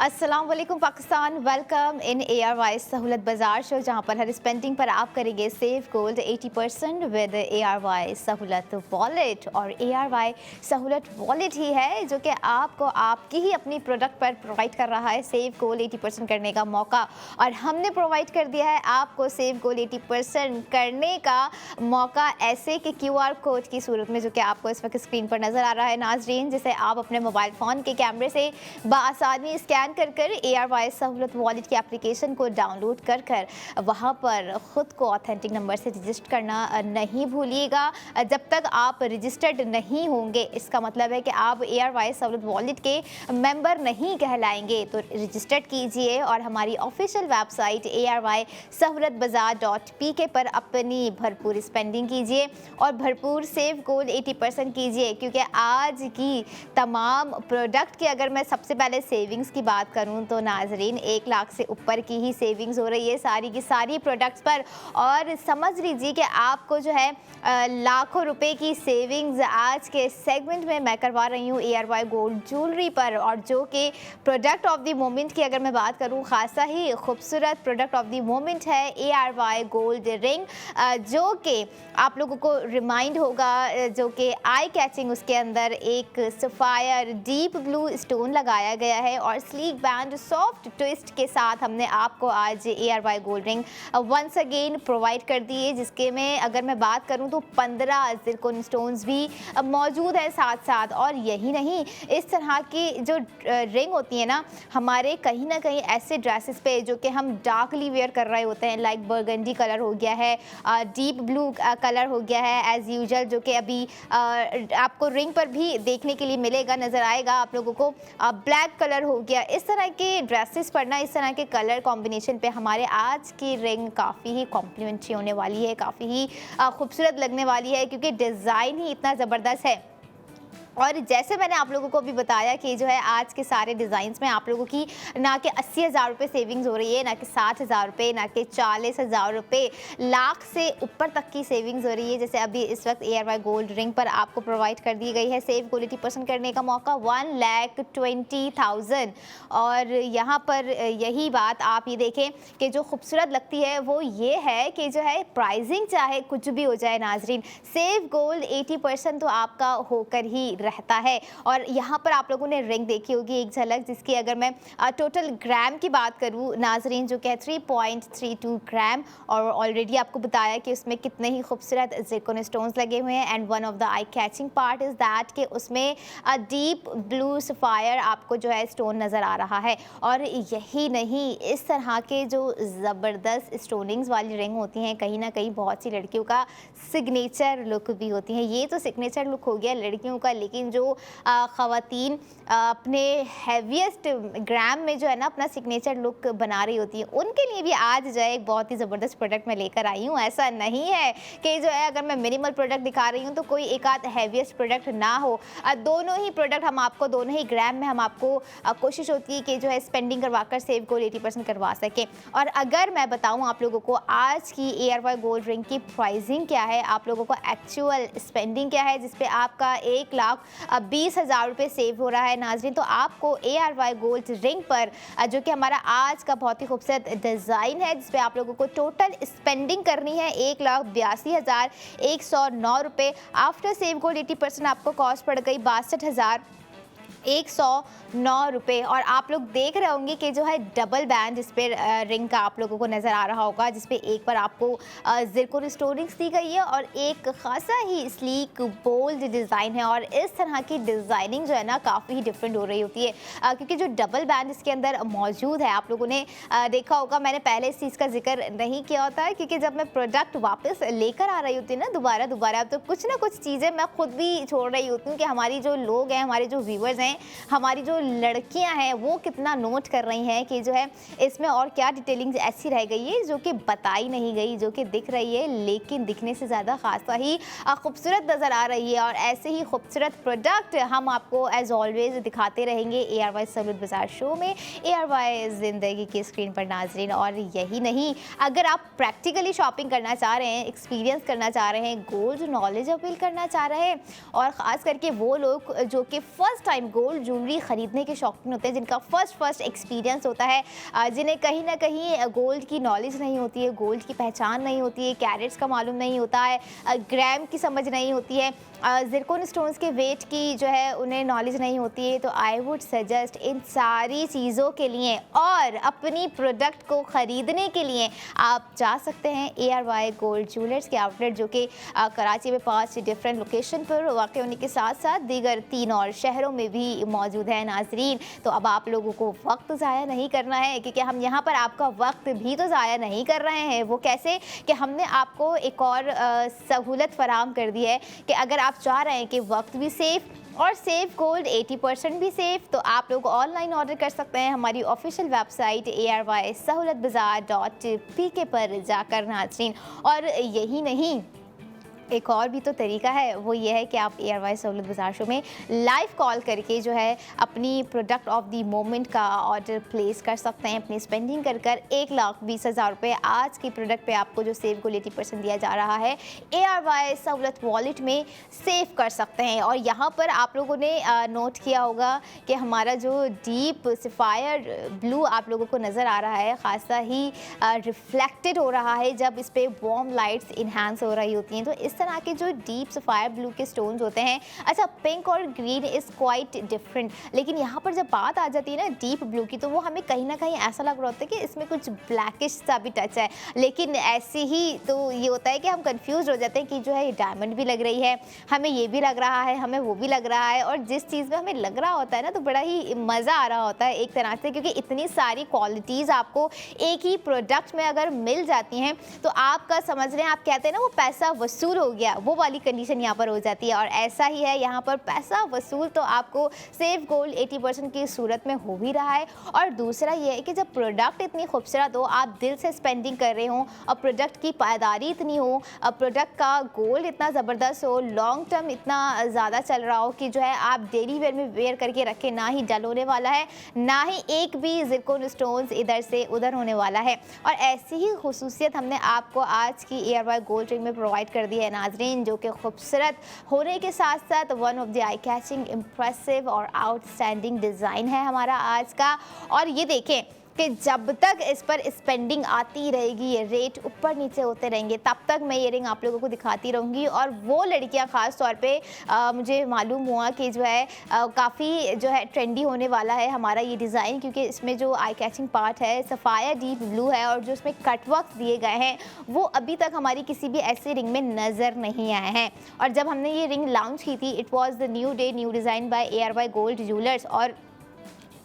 अस्सलाम वालेकुम Pakistan, welcome in ARY सहूलत बाज़ार शो, जहां पर हर स्पेंडिंग पर आप करेंगे सेव गोल्ड 80% विद ARY सहूलत वॉलेट। और ARY सहूलत वॉलेट ही है जो कि आपको आपकी ही अपनी प्रोडक्ट पर प्रोवाइड कर रहा है सेव गोल्ड 80% करने का मौका। और हमने प्रोवाइड कर दिया है आपको सेव गोल्ड 80% करने का मौका ऐसे कि QR कोड की सूरत में, जो कि आपको इस वक्त स्क्रीन पर नज़र आ रहा है नाजरीन, जिसे आप अपने मोबाइल फ़ोन के कैमरे से बआसानी स्कैन कर ARY सहूलत वॉलेट की एप्लीकेशन को डाउनलोड कर वहाँ पर ख़ुद को ऑथेंटिक नंबर से रजिस्टर करना नहीं भूलिएगा जब तक आप रजिस्टर्ड नहीं होंगे। इसका मतलब है कि आप ARY सहूलत वॉलेट के मेंबर नहीं कहलाएंगे। तो रजिस्टर्ड कीजिए और हमारी ऑफिशियल वेबसाइट ARY सहूलतबाजार.pk पर अपनी भरपूर स्पेंडिंग कीजिए और भरपूर सेव गोल्ड 80% कीजिए, क्योंकि आज की तमाम प्रोडक्ट की अगर मैं सबसे पहले सेविंग्स की बात करूं तो नाजरीन 1 लाख से ऊपर की ही सेविंग्स हो रही है सारी की सारी प्रोडक्ट्स पर। और समझ लीजिए कि आपको जो है लाखों रुपए की सेविंग्स आज के सेगमेंट में मैं करवा रही हूं ARY गोल्ड ज्वेलरी पर। और जो कि प्रोडक्ट ऑफ द मोमेंट की अगर मैं बात करूं, खासा ही खूबसूरत प्रोडक्ट ऑफ द मोमेंट है ARY गोल्ड रिंग, जो कि आप लोगों को रिमाइंड होगा, जो कि आई कैचिंग उसके अंदर एक सफ़ायर डीप ब्लू स्टोन लगाया गया है और स्लीक बैंड सॉफ्ट ट्विस्ट के साथ हमने आपको आज ARY gold ring once again provide कर दी है, जिसके में अगर मैं बात करूं तो 15 ज़िरकोन स्टोन्स भी मौजूद है साथ साथ। और यही नहीं, इस तरह की जो रिंग होती है ना, हमारे कहीं ना कहीं ऐसे ड्रेसेस पे जो कि हम डार्कली वेयर कर रहे होते हैं, लाइक बर्गंडी कलर हो गया है, डीप ब्लू कलर हो गया है एज़ यूजुअल, जो कि अभी आपको रिंग पर भी देखने के लिए मिलेगा, नज़र आएगा आप लोगों को। ब्लैक कलर हो गया, इस तरह के ड्रेसेस पर ना, इस तरह के कलर कॉम्बिनेशन पे हमारे आज की रिंग काफ़ी ही कॉम्प्लीमेंट्री होने वाली है, काफ़ी ही खूबसूरत लगने वाली है, क्योंकि डिज़ाइन ही इतना ज़बरदस्त है। और जैसे मैंने आप लोगों को अभी बताया कि जो है आज के सारे डिज़ाइंस में आप लोगों की ना कि 80,000 रुपये सेविंग्स हो रही है, ना कि 60,000 रुपये, ना कि 40,000 रुपये, लाख से ऊपर तक की सेविंग्स हो रही है। जैसे अभी इस वक्त ARY गोल्ड रिंग पर आपको प्रोवाइड कर दी गई है सेव गोल्ड 80% करने का मौका 1,20,000। और यहाँ पर यही बात आप ये देखें कि जो खूबसूरत लगती है वो ये है कि जो है प्राइजिंग चाहे कुछ भी हो जाए नाजरीन, सेव गोल्ड 80% तो आपका होकर ही रहता है। और यहाँ पर आप लोगों ने रिंग देखी होगी एक झलक, जिसकी अगर मैं टोटल ग्राम की बात करूँ नाजरीन, जो कि है 3.32 ग्राम। और ऑलरेडी आपको बताया कि उसमें कितने ही खूबसूरत ज़िरकोन स्टोन्स लगे हुए हैं। And one of the eye catching part is that कि उसमें डीप ब्लू सफ़ायर आपको जो है स्टोन नज़र आ रहा है। और यही नहीं, इस तरह के जो ज़बरदस्त स्टोनिंग्स वाली रिंग होती हैं, कहीं ना कहीं बहुत सी लड़कियों का सिग्नेचर लुक भी होती हैं। ये तो सिग्नेचर लुक हो गया लड़कियों का, लेकिन जो ख़वातीन अपने हैवीएस्ट ग्राम में जो है ना अपना सिग्नेचर लुक बना रही होती है, उनके लिए भी आज जो है एक बहुत ही ज़बरदस्त प्रोडक्ट मैं लेकर आई हूँ। ऐसा नहीं है कि जो है अगर मैं मिनिमल प्रोडक्ट दिखा रही हूँ तो कोई एक आध हैवीएस्ट प्रोडक्ट ना हो। दोनों ही प्रोडक्ट हम आपको, दोनों ही ग्राम में हम आपको कोशिश होती है कि जो है स्पेंडिंग करवाकर सेव गोल्ड 80% करवा सकें। और अगर मैं बताऊँ आप लोगों को आज की ARY गोल्ड रिंग की प्राइसिंग क्या है, आप लोगों को एक्चुअल स्पेंडिंग क्या है, जिसपे आपका 1,20,000 रुपये सेव हो रहा है नाजरीन, तो आपको ARY गोल्ड रिंग पर जो कि हमारा आज का बहुत ही खूबसूरत डिज़ाइन है, जिसपे आप लोगों को टोटल स्पेंडिंग करनी है 1,82,109 रुपये। आफ्टर सेव गोल्ड 80% आपको कॉस्ट पड़ गई 62,109 रुपये। और आप लोग देख रहे होंगे कि जो है डबल बैंड जिस पे रिंग का आप लोगों को नज़र आ रहा होगा, जिस पे एक पर आपको ज़िरकोन स्टोनिंग्स दी गई है और एक खासा ही स्लीक बोल्ड डिज़ाइन है। और इस तरह की डिज़ाइनिंग जो है ना काफ़ी ही डिफरेंट हो रही होती है, क्योंकि जो डबल बैंड इसके अंदर मौजूद है, आप लोगों ने देखा होगा, मैंने पहले इस चीज़ का जिक्र नहीं किया होता है, क्योंकि जब मैं प्रोडक्ट वापस लेकर आ रही होती है ना दोबारा तो कुछ ना कुछ चीज़ें मैं खुद भी छोड़ रही होती हूँ कि हमारी जो लोग हैं, हमारे जो व्यूवर्स हैं, हमारी जो लड़कियां हैं, वो कितना नोट कर रही हैं कि जो है इसमें और क्या डिटेलिंग्स ऐसी रह गई है जो कि बताई नहीं गई, जो कि दिख रही है लेकिन दिखने से ज़्यादा खासा ही खूबसूरत नज़र आ रही है। और ऐसे ही खूबसूरत प्रोडक्ट हम आपको एज ऑलवेज दिखाते रहेंगे ARY सहूलत बाज़ार शो में, ARY ज़िंदगी की स्क्रीन पर नाजरीन। और यही नहीं, अगर आप प्रैक्टिकली शॉपिंग करना चाह रहे हैं, एक्सपीरियंस करना चाह रहे हैं, गोल्ड नॉलेज अपील करना चाह रहे हैं, और ख़ास करके वो लोग जो कि first time gold gold jewellery ख़रीदने के शौकीन होते हैं, जिनका फर्स्ट एक्सपीरियंस होता है, जिन्हें कहीं ना कहीं गोल्ड की नॉलेज नहीं होती है, गोल्ड की पहचान नहीं होती है, कैरेट्स का मालूम नहीं होता है, ग्राम की समझ नहीं होती है, ज़िरकॉन स्टोन्स के वेट की जो है उन्हें नॉलेज नहीं होती है। तो आई वुड सजेस्ट इन सारी चीज़ों के लिए और अपनी प्रोडक्ट को ख़रीदने के लिए आप जा सकते हैं ARY गोल्ड ज्वेलर्स के आउटलेट, जो कि कराची में 5 डिफरेंट लोकेशन पर वाक़ होने के साथ साथ दीगर 3 और शहरों में भी मौजूद है नाजरीन। तो अब आप लोगों को वक्त ज़ाया नहीं करना है, क्योंकि हम यहाँ पर आपका वक्त भी तो ज़ाया नहीं कर रहे हैं। वो कैसे कि हमने आपको एक और सहूलत फराहम कर दी है कि अगर आप चाह रहे हैं कि वक्त भी सेफ़ और सेफ गोल्ड 80% भी सेफ़, तो आप लोग ऑनलाइन ऑर्डर कर सकते हैं हमारी ऑफिशियल वेबसाइट ARYSahoolatbazaar.pk पर जाकर नाज़रीन। और यही नहीं, एक और भी तो तरीका है, वो ये है कि आप ARY सहूलत बाज़ार शो में लाइव कॉल करके जो है अपनी प्रोडक्ट ऑफ द मोमेंट का ऑर्डर प्लेस कर सकते हैं। अपनी स्पेंडिंग कर 1,20,000 रुपये आज की प्रोडक्ट पे आपको जो सेव गोल्ड 80% दिया जा रहा है ARY सहूलत वॉलेट में सेव कर सकते हैं। और यहाँ पर आप लोगों ने नोट किया होगा कि हमारा जो डीप सफ़ायर ब्लू आप लोगों को नज़र आ रहा है, ख़ासा ही रिफ्लेक्टेड हो रहा है जब इस पर वार्म लाइट्स इन्हांस हो रही होती हैं। तो इस तरह के जो डीप सफ़ायर ब्लू के स्टोन्स होते हैं, अच्छा पिंक और ग्रीन इज़ क्वाइट डिफरेंट, लेकिन यहाँ पर जब बात आ जाती है ना डीप ब्लू की, तो वो हमें कहीं ना कहीं ऐसा लग रहा होता है कि इसमें कुछ ब्लैकिश सा भी टच है। लेकिन ऐसे ही तो ये होता है कि हम कंफ्यूज हो जाते हैं कि जो है ये डायमंड भी लग रही है, हमें ये भी लग रहा है, हमें वो भी लग रहा है। और जिस चीज़ में हमें लग रहा होता है ना, तो बड़ा ही मज़ा आ रहा होता है एक तरह से, क्योंकि इतनी सारी क्वालिटीज़ आपको एक ही प्रोडक्ट में अगर मिल जाती हैं तो आपका समझ रहे हैं, आप कहते हैं ना वो पैसा वसूल हो गया, वो वाली कंडीशन यहाँ पर हो जाती है। और ऐसा ही है यहाँ पर, पैसा वसूल तो आपको सेफ गोल्ड 80% की सूरत में हो भी रहा है। और दूसरा ये है कि जब प्रोडक्ट इतनी खूबसूरत हो, आप दिल से स्पेंडिंग कर रहे हो और प्रोडक्ट की पायदारी इतनी हो, प्रोडक्ट का गोल्ड इतना ज़बरदस्त हो, लॉन्ग टर्म इतना ज़्यादा चल रहा हो कि जो है आप डेली वेयर में वेयर करके रखें, ना ही डल होने वाला है, ना ही एक भी ज़िरकॉन स्टोन्स इधर से उधर होने वाला है। और ऐसी ही खुसूसियत हमने आपको आज की ARY गोल्ड रिंग में प्रोवाइड कर दी है नाजरीन, जो कि खूबसूरत होने के साथ साथ one of the eye catching impressive और आउटस्टैंडिंग डिज़ाइन है हमारा आज का। और ये देखें कि जब तक इस पर स्पेंडिंग आती रहेगी, ये रेट ऊपर नीचे होते रहेंगे, तब तक मैं ये रिंग आप लोगों को दिखाती रहूँगी। और वो लड़कियां ख़ास तौर पे मुझे मालूम हुआ कि जो है काफ़ी जो है ट्रेंडी होने वाला है हमारा ये डिज़ाइन, क्योंकि इसमें जो आई कैचिंग पार्ट है सफ़ायर डीप ब्लू है और जो इसमें कटवर्क दिए गए हैं वो अभी तक हमारी किसी भी ऐसी रिंग में नज़र नहीं आए हैं। और जब हमने ये रिंग लॉन्च की थी, it was the new day new design by ARY gold jewellers. और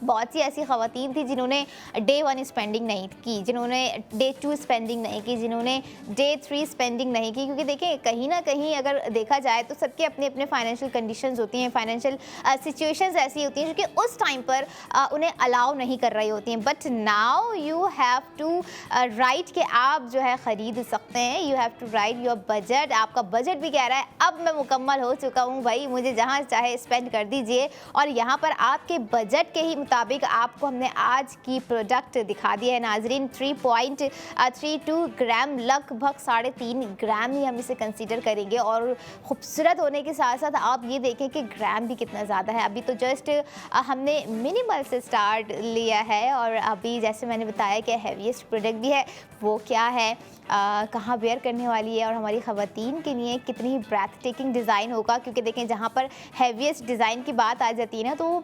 बहुत सी ऐसी ख़वातीन थी जिन्होंने डे 1 स्पेंडिंग नहीं की, जिन्होंने डे 2 स्पेंडिंग नहीं की, जिन्होंने डे 3 स्पेंडिंग नहीं की, क्योंकि देखें कहीं ना कहीं अगर देखा जाए तो सबके अपने अपने फाइनेंशियल कंडीशंस होती हैं, फाइनेंशियल सिचुएशंस ऐसी होती हैं जो कि उस टाइम पर उन्हें अलाउ नहीं कर रही होती हैं। But now you have to write कि आप जो है ख़रीद सकते हैं, you have to write your budget. आपका बजट भी कह रहा है अब मैं मुकम्मल हो चुका हूँ भाई, मुझे जहाँ चाहे स्पेंड कर दीजिए। और यहाँ पर आपके बजट के ही मुताबिक आपको हमने आज की प्रोडक्ट दिखा दी है नाजरीन। 3.32 ग्राम, लगभग 3.5 ग्राम ही हम इसे कंसीडर करेंगे। और खूबसूरत होने के साथ साथ आप ये देखें कि ग्राम भी कितना ज़्यादा है। अभी तो जस्ट हमने मिनिमल से स्टार्ट लिया है और अभी जैसे मैंने बताया कि हैवीएस्ट प्रोडक्ट भी है, वो क्या है, कहाँ वेयर करने वाली है और हमारी ख़वातीन के लिए कितनी ब्रेथ टेकिंग डिज़ाइन होगा। क्योंकि देखें जहाँ पर हैवीएस्ट डिज़ाइन की बात आ जाती है ना, तो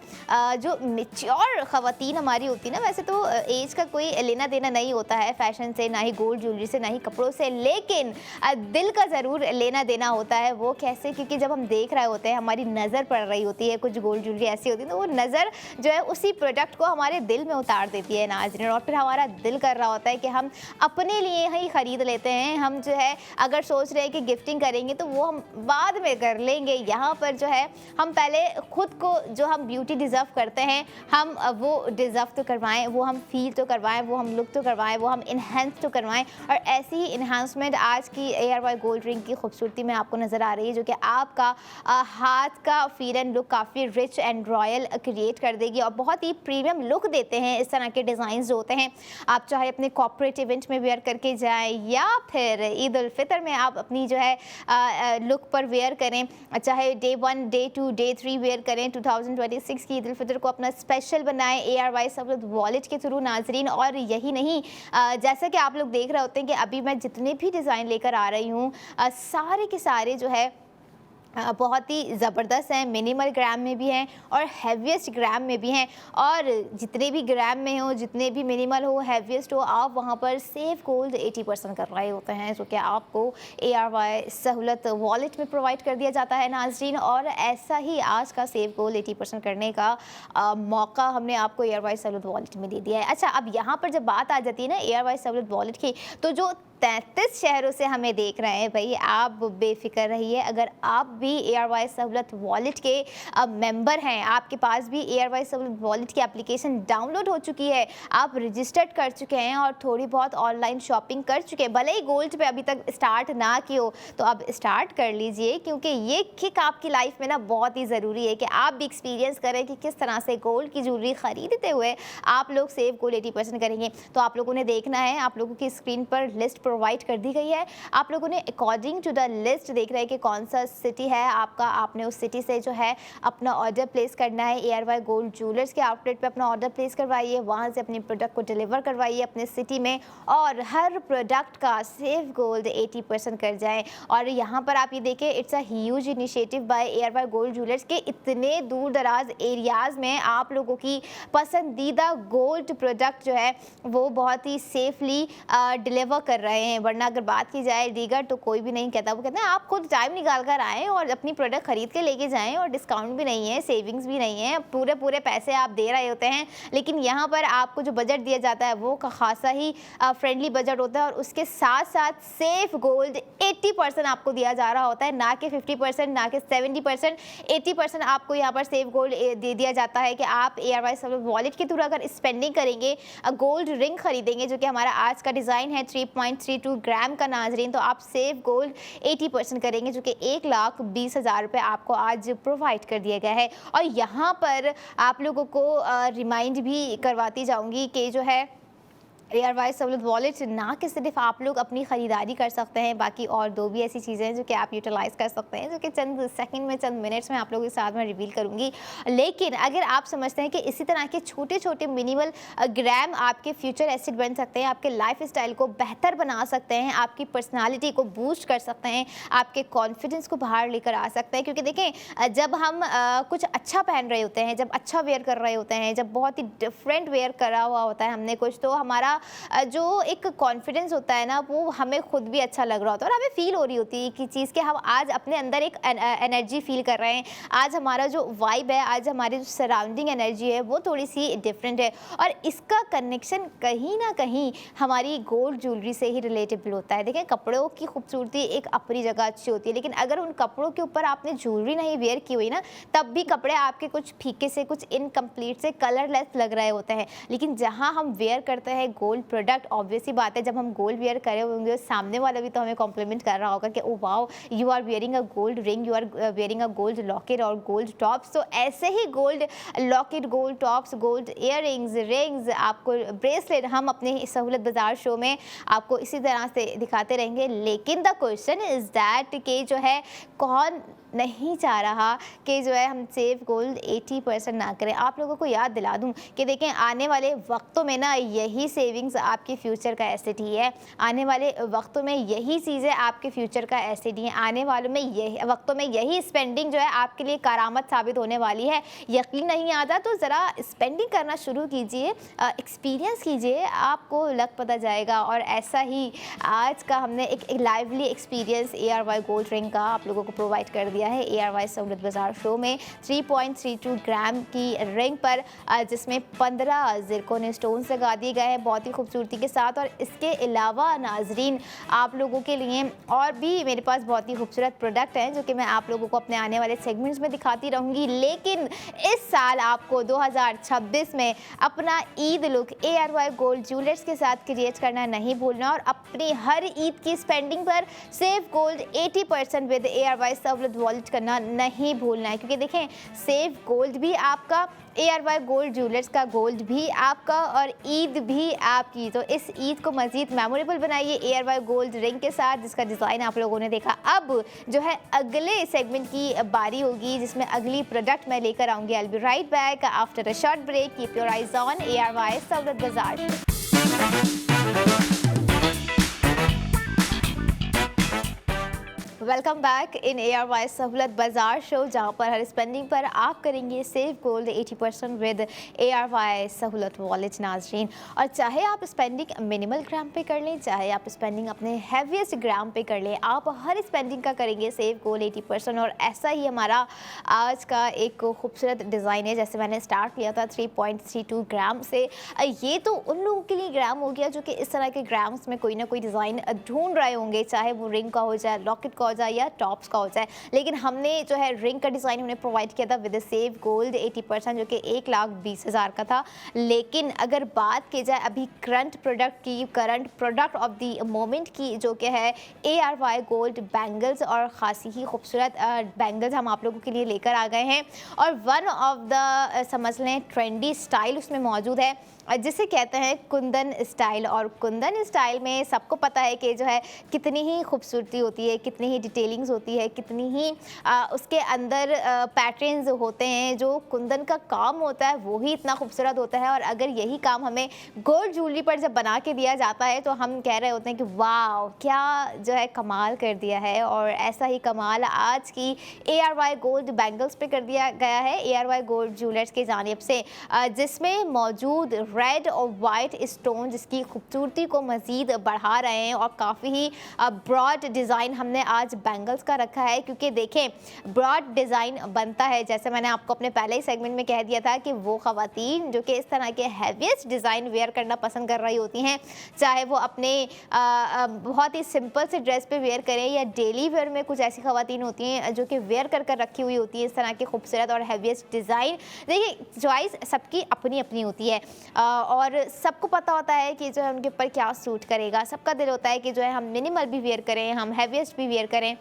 जो मैच्योर ख़वातीन हमारी होती है ना, वैसे तो एज का कोई लेना देना नहीं होता है फैशन से, ना ही गोल्ड ज्वेलरी से, ना ही कपड़ों से, लेकिन दिल का ज़रूर लेना देना होता है। वो कैसे? क्योंकि जब हम देख रहे होते हैं, हमारी नज़र पड़ रही होती है, कुछ गोल्ड ज्वेलरी ऐसी होती है तो वो नज़र जो है उसी प्रोडक्ट को हमारे दिल में उतार देती है नाज़रीन। और फिर हमारा दिल कर रहा होता है कि हम अपने लिए ही ख़रीद लेते हैं। हम जो है अगर सोच रहे हैं कि गिफ्टिंग करेंगे तो वो हम बाद में कर लेंगे। यहाँ पर जो है हम पहले खुद को, जो हम ब्यूटी डिज़र्व करते हैं, हम हम वो डिज़र्व तो करवाएं, वो हम फील तो करवाएं, वो हम लुक तो करवाएं, वो हम इन्हेंस तो करवाएं। और ऐसी ही इन्हांसमेंट आज की ARY गोल्ड रिंग की खूबसूरती में आपको नज़र आ रही है, जो कि आपका हाथ का फील एंड लुक काफ़ी रिच एंड रॉयल क्रिएट कर देगी और बहुत ही प्रीमियम लुक देते हैं इस तरह के डिज़ाइन जो होते हैं। आप चाहे अपने कॉर्पोरेट इवेंट में वेयर करके जाएं या फिर ईद उल फितर में आप अपनी जो है लुक पर वेयर करें, चाहे डे 1, डे 2, डे 3 वेयर करें। 2026 की ईद उल फितर को अपना स्पेशल बनाएं ARY सहूलत वॉलेट के थ्रू नाजरीन। और यही नहीं, जैसा कि आप लोग देख रहे होते हैं कि अभी मैं जितने भी डिज़ाइन लेकर आ रही हूँ सारे के सारे जो है बहुत ही ज़बरदस्त हैं, मिनिमल ग्राम में भी हैं और हैवीएस्ट ग्राम में भी हैं। और जितने भी ग्राम में हो, जितने भी मिनिमल हो, हैवीएस्ट हो, आप वहाँ पर सेव गोल्ड 80% कर रहे होते हैं, जो कि आपको ARY सहूलत वॉलेट में प्रोवाइड कर दिया जाता है नाज़रीन। और ऐसा ही आज का सेव गोल्ड 80% करने का मौका हमने आपको ARY सहूलत वॉलेट में दे दिया है। अच्छा, अब यहाँ पर जब बात आ जाती है ना ARY सहूलत वॉलेट की, तो जो 33 शहरों से हमें देख रहे हैं भाई, आप बेफिक्र रहिए। अगर आप भी ARY सहूलत वॉलेट के मेंबर हैं, आपके पास भी ARY सहूलत वॉलेट की एप्लीकेशन डाउनलोड हो चुकी है, आप रजिस्टर्ड कर चुके हैं और थोड़ी बहुत ऑनलाइन शॉपिंग कर चुके हैं, भले ही गोल्ड पे अभी तक स्टार्ट ना की हो, तो अब स्टार्ट कर लीजिए, क्योंकि ये किक आपकी लाइफ में ना बहुत ही ज़रूरी है कि आप भी एक्सपीरियंस करें कि किस तरह से गोल्ड की ज्वेलरी खरीदते हुए आप लोग सेव गोल्ड 80% करेंगे। तो आप लोगों ने देखना है, आप लोगों की स्क्रीन पर लिस्ट प्रोवाइड कर दी गई है। आप लोगों ने अकॉर्डिंग टू द लिस्ट देख रहे हैं कि कौन सा सिटी है आपका, आपने उस सिटी से जो है अपना ऑर्डर प्लेस करना है। ARY गोल्ड ज्वेलर्स के आउटलेट पे अपना ऑर्डर प्लेस करवाइए, वहाँ से अपने प्रोडक्ट को डिलीवर करवाइए अपने सिटी में और हर प्रोडक्ट का सेव गोल्ड 80% कर जाएं। और यहाँ पर आप ये देखें, it's a huge initiative by ARY gold jewellers के इतने दूर दराज एरियाज़ में आप लोगों की पसंदीदा गोल्ड प्रोडक्ट जो है वो बहुत ही सेफली डिलीवर कर रहे हैं। वरना अगर बात की जाए दीगर, तो कोई भी नहीं कहता, वो कहते हैं आप खुद टाइम निकाल कर आएँ और अपनी प्रोडक्ट खरीद के लेके जाएं, और डिस्काउंट भी नहीं है, सेविंग्स भी नहीं है, पूरे पैसे आप दे रहे होते हैं। लेकिन यहाँ पर आपको जो बजट दिया जाता है वो खासा ही फ्रेंडली बजट होता है और उसके साथ साथ सेफ गोल्ड 80% आपको दिया जा रहा होता है, ना कि 50%, ना कि 70%, 80% आपको यहाँ पर सेफ गोल्ड दे दिया जाता है कि आप ARY सहूलत वॉलेट के थ्रू अगर स्पेंडिंग करेंगे, गोल्ड रिंग खरीदेंगे, जो कि हमारा आज का डिज़ाइन है 3.32 ग्राम का नाजरीन, तो आप सेव गोल्ड 80% करेंगे, जो कि 1,20,000 रुपये आपको आज प्रोवाइड कर दिया गया है। और यहाँ पर आप लोगों को रिमाइंड भी करवाती जाऊँगी कि जो है ARY सहूलत वॉलेट ना कि सिर्फ आप लोग अपनी ख़रीदारी कर सकते हैं, बाकी और दो भी ऐसी चीज़ें हैं जो कि आप यूटिलाइज़ कर सकते हैं, जो कि चंद सेकंड में, चंद मिनट्स में आप लोगों के साथ में रिवील करूंगी। लेकिन अगर आप समझते हैं कि इसी तरह के छोटे छोटे मिनिमल ग्राम आपके फ्यूचर एसेट बन सकते हैं, आपके लाइफ स्टाइल को बेहतर बना सकते हैं, आपकी पर्सनैलिटी को बूस्ट कर सकते हैं, आपके कॉन्फिडेंस को बाहर लेकर आ सकते हैं। क्योंकि देखें, जब हम कुछ अच्छा पहन रहे होते हैं, जब अच्छा वेयर कर रहे होते हैं, जब बहुत ही डिफरेंट वेयर करा हुआ होता है हमने कुछ, तो हमारा जो एक कॉन्फिडेंस होता है ना, वो हमें खुद भी अच्छा लग रहा होता है और हमें फील हो रही होती है कि चीज़ के हम आज अपने अंदर एक एनर्जी फील कर रहे हैं, आज हमारा जो वाइब है, आज हमारी जो सराउंडिंग एनर्जी है वो थोड़ी सी डिफरेंट है। और इसका कनेक्शन कहीं ना कहीं हमारी गोल्ड ज्वेलरी से ही रिलेटेबल होता है। देखें, कपड़ों की खूबसूरती एक अपनी जगह अच्छी होती है, लेकिन अगर उन कपड़ों के ऊपर आपने ज्वेलरी नहीं वेयर की हुई ना, तब भी कपड़े आपके कुछ फीके से, कुछ इनकम्प्लीट से, कलरलेस लग रहे होते हैं। लेकिन जहाँ हम वेयर करते हैं गोल्ड प्रोडक्ट, ऑब्वियसली बात है, जब हम गोल्ड वेयर करे होंगे, सामने वाला भी तो हमें कॉम्प्लीमेंट कर रहा होगा कि oh wow, you are wearing a gold ring, you are wearing a gold locket और गोल्ड टॉप्स। तो ऐसे ही gold locket, gold tops, gold earrings, rings, आपको ब्रेसलेट हम अपने सहूलत बाजार शो में आपको इसी तरह से दिखाते रहेंगे। लेकिन द क्वेश्चन इज दैट कि जो है कौन नहीं चाह रहा कि जो है हम सेव गोल्ड 80% ना करें। आप लोगों को याद दिला दूं कि देखें, आने वाले वक्तों में ना यही सेविंग्स आपके फ्यूचर का एसेट ही है, आने वाले वक्तों में यही चीज़ें आपके फ्यूचर का एसेट ही है, आने वालों में यही वक्तों में यही स्पेंडिंग जो है आपके लिए करामत साबित होने वाली है। यकीन नहीं आता तो ज़रा स्पेंडिंग करना शुरू कीजिए, एक्सपीरियंस कीजिए, आपको लग पता जाएगा। और ऐसा ही आज का हमने एक lively experience ARY gold ring का आप लोगों को प्रोवाइड कर दिया दिया है ARY सहूलत बाजार शो में 3.32 ग्राम की रिंग पर, जिसमें 15 ज़िरकोन स्टोन्स लगा दिए गए हैं बहुत ही खूबसूरती के साथ। और इसके अलावा नाजरीन आप लोगों के लिए और भी मेरे पास बहुत ही खूबसूरत प्रोडक्ट हैं जो कि मैं आप लोगों को अपने आने वाले सेगमेंट्स में दिखाती रहूँगी। लेकिन इस साल आपको 2026 में अपना Eid look ARY gold jewellers के साथ क्रिएट करना नहीं भूलना और अपनी हर ईद की स्पेंडिंग पर सेव गोल्ड 80% विद ARY सहूलत वॉलेट करना नहीं भूलना है, क्योंकि देखें सेव गोल्ड भी आपका, ARY गोल्ड ज्वेलर्स का गोल्ड भी आपका और ईद भी आपकी। तो इस ईद को मज़ीद मेमोरेबल बनाइए ARY गोल्ड रिंग के साथ, जिसका डिज़ाइन आप लोगों ने देखा। अब जो है अगले सेगमेंट की बारी होगी जिसमें अगली प्रोडक्ट मैं लेकर आऊँगी। I will be right back after a short break. Keep your eyes on ARY Sahulat बाजार। Welcome back in ARY Sahulat Bazaar show, जहाँ पर हर स्पेंडिंग पर आप करेंगे सेव गोल्ड 80% विद ARY सहूलत वॉलेट नाजरीन। और चाहे आप स्पेंडिंग मिनिमल ग्राम पे कर लें, चाहे आप स्पेंडिंग अपने हैवीएस्ट ग्राम पे कर लें, आप हर स्पेंडिंग का करेंगे सेव गोल्ड 80%। और ऐसा ही हमारा आज का एक खूबसूरत डिज़ाइन है। जैसे मैंने स्टार्ट किया था 3.32 ग्राम से, ये तो उन लोगों के लिए ग्राम हो गया जो कि इस तरह के ग्राम्स में कोई ना कोई डिज़ाइन ढूंढ रहे होंगे, चाहे वो रिंग का हो जाए, लॉकेट का हो जाए या टॉप्स का हो जाए। लेकिन हमने जो है रिंग का डिज़ाइन उन्हें प्रोवाइड किया था विद सेव गोल्ड 80% जो कि 1,20,000 का था। लेकिन अगर बात की जाए अभी करंट प्रोडक्ट की, current product of the moment की, जो कि है ARY गोल्ड बैंगल्स, और ख़ासी ही खूबसूरत बैंगल्स हम आप लोगों के लिए लेकर आ गए हैं। और वन ऑफ द समझ लें ट्रेंडी स्टाइल उसमें मौजूद है जिसे कहते हैं कुंदन स्टाइल। और कुंदन स्टाइल में सबको पता है कि जो है कितनी ही खूबसूरती होती है, कितनी ही डिटेलिंग्स होती है, कितनी ही उसके अंदर पैटर्न्स होते हैं। जो कुंदन का काम होता है वो ही इतना खूबसूरत होता है। और अगर यही काम हमें गोल्ड ज्वेलरी पर जब बना के दिया जाता है तो हम कह रहे होते हैं कि वाह क्या जो है कमाल कर दिया है। और ऐसा ही कमाल आज की ARY गोल्ड बैंगल्स पे कर दिया गया है ARY गोल्ड ज्वेलर्स की जानिब से, जिसमें मौजूद रेड और वाइट स्टोन जिसकी खूबसूरती को मज़ीद बढ़ा रहे हैं। और काफ़ी ही ब्रॉड डिज़ाइन हमने आज बैंगल्स का रखा है, क्योंकि देखें ब्रॉड डिज़ाइन बनता है, जैसे मैंने आपको अपने पहले ही सेगमेंट में कह दिया था कि वो ख़वातीन जो कि इस तरह के हैवीएस्ट डिज़ाइन वेयर करना पसंद कर रही होती हैं, चाहे वो अपने बहुत ही सिंपल से ड्रेस पे वेयर करें या डेली वेयर में कुछ ऐसी ख़वातीन होती हैं जो कि वेयर कर कर रखी हुई होती है इस तरह के खूबसूरत और हैवीएस्ट डिज़ाइन। देखिए चॉइस सबकी अपनी अपनी होती है और सबको पता होता है कि जो है उनके ऊपर क्या सूट करेगा। सबका दिल होता है कि जो है हम मिनिमल भी वेयर करें, हम हैवीएस्ट भी वेयर करें।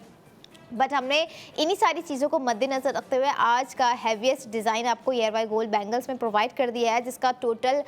बट हमने इन्हीं सारी चीज़ों को मद्देनज़र रखते हुए आज का हैवीएस्ट डिज़ाइन आपको ARY गोल्ड बैंगल्स में प्रोवाइड कर दिया है, जिसका टोटल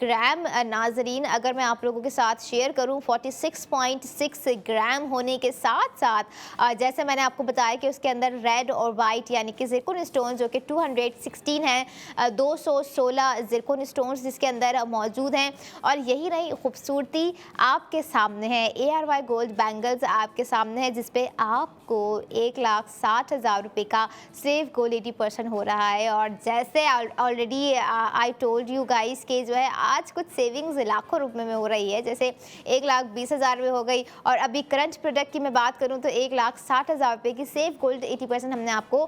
ग्राम नाजरीन अगर मैं आप लोगों के साथ शेयर करूं 46.6 ग्राम होने के साथ साथ जैसे मैंने आपको बताया कि उसके अंदर रेड और वाइट यानी कि ज़िरकोन स्टोन जो कि 216 हैं, 216 ज़िरकोन स्टोन्स जिसके अंदर मौजूद हैं। और यही रही खूबसूरती आपके सामने है, ARY गोल्ड बैंगल्स आपके सामने है, जिसपे आपको 1,60,000 रुपये का सेव गोल्ड 80% हो रहा है। और जैसे already I told you guys कि जो है आज कुछ सेविंग्स लाखों रुपए में हो रही है, जैसे 1,20,000 रुपये हो गई। और अभी करंट प्रोडक्ट की मैं बात करूं तो 1,60,000 रुपये की सेव गोल्ड 80% हमने आपको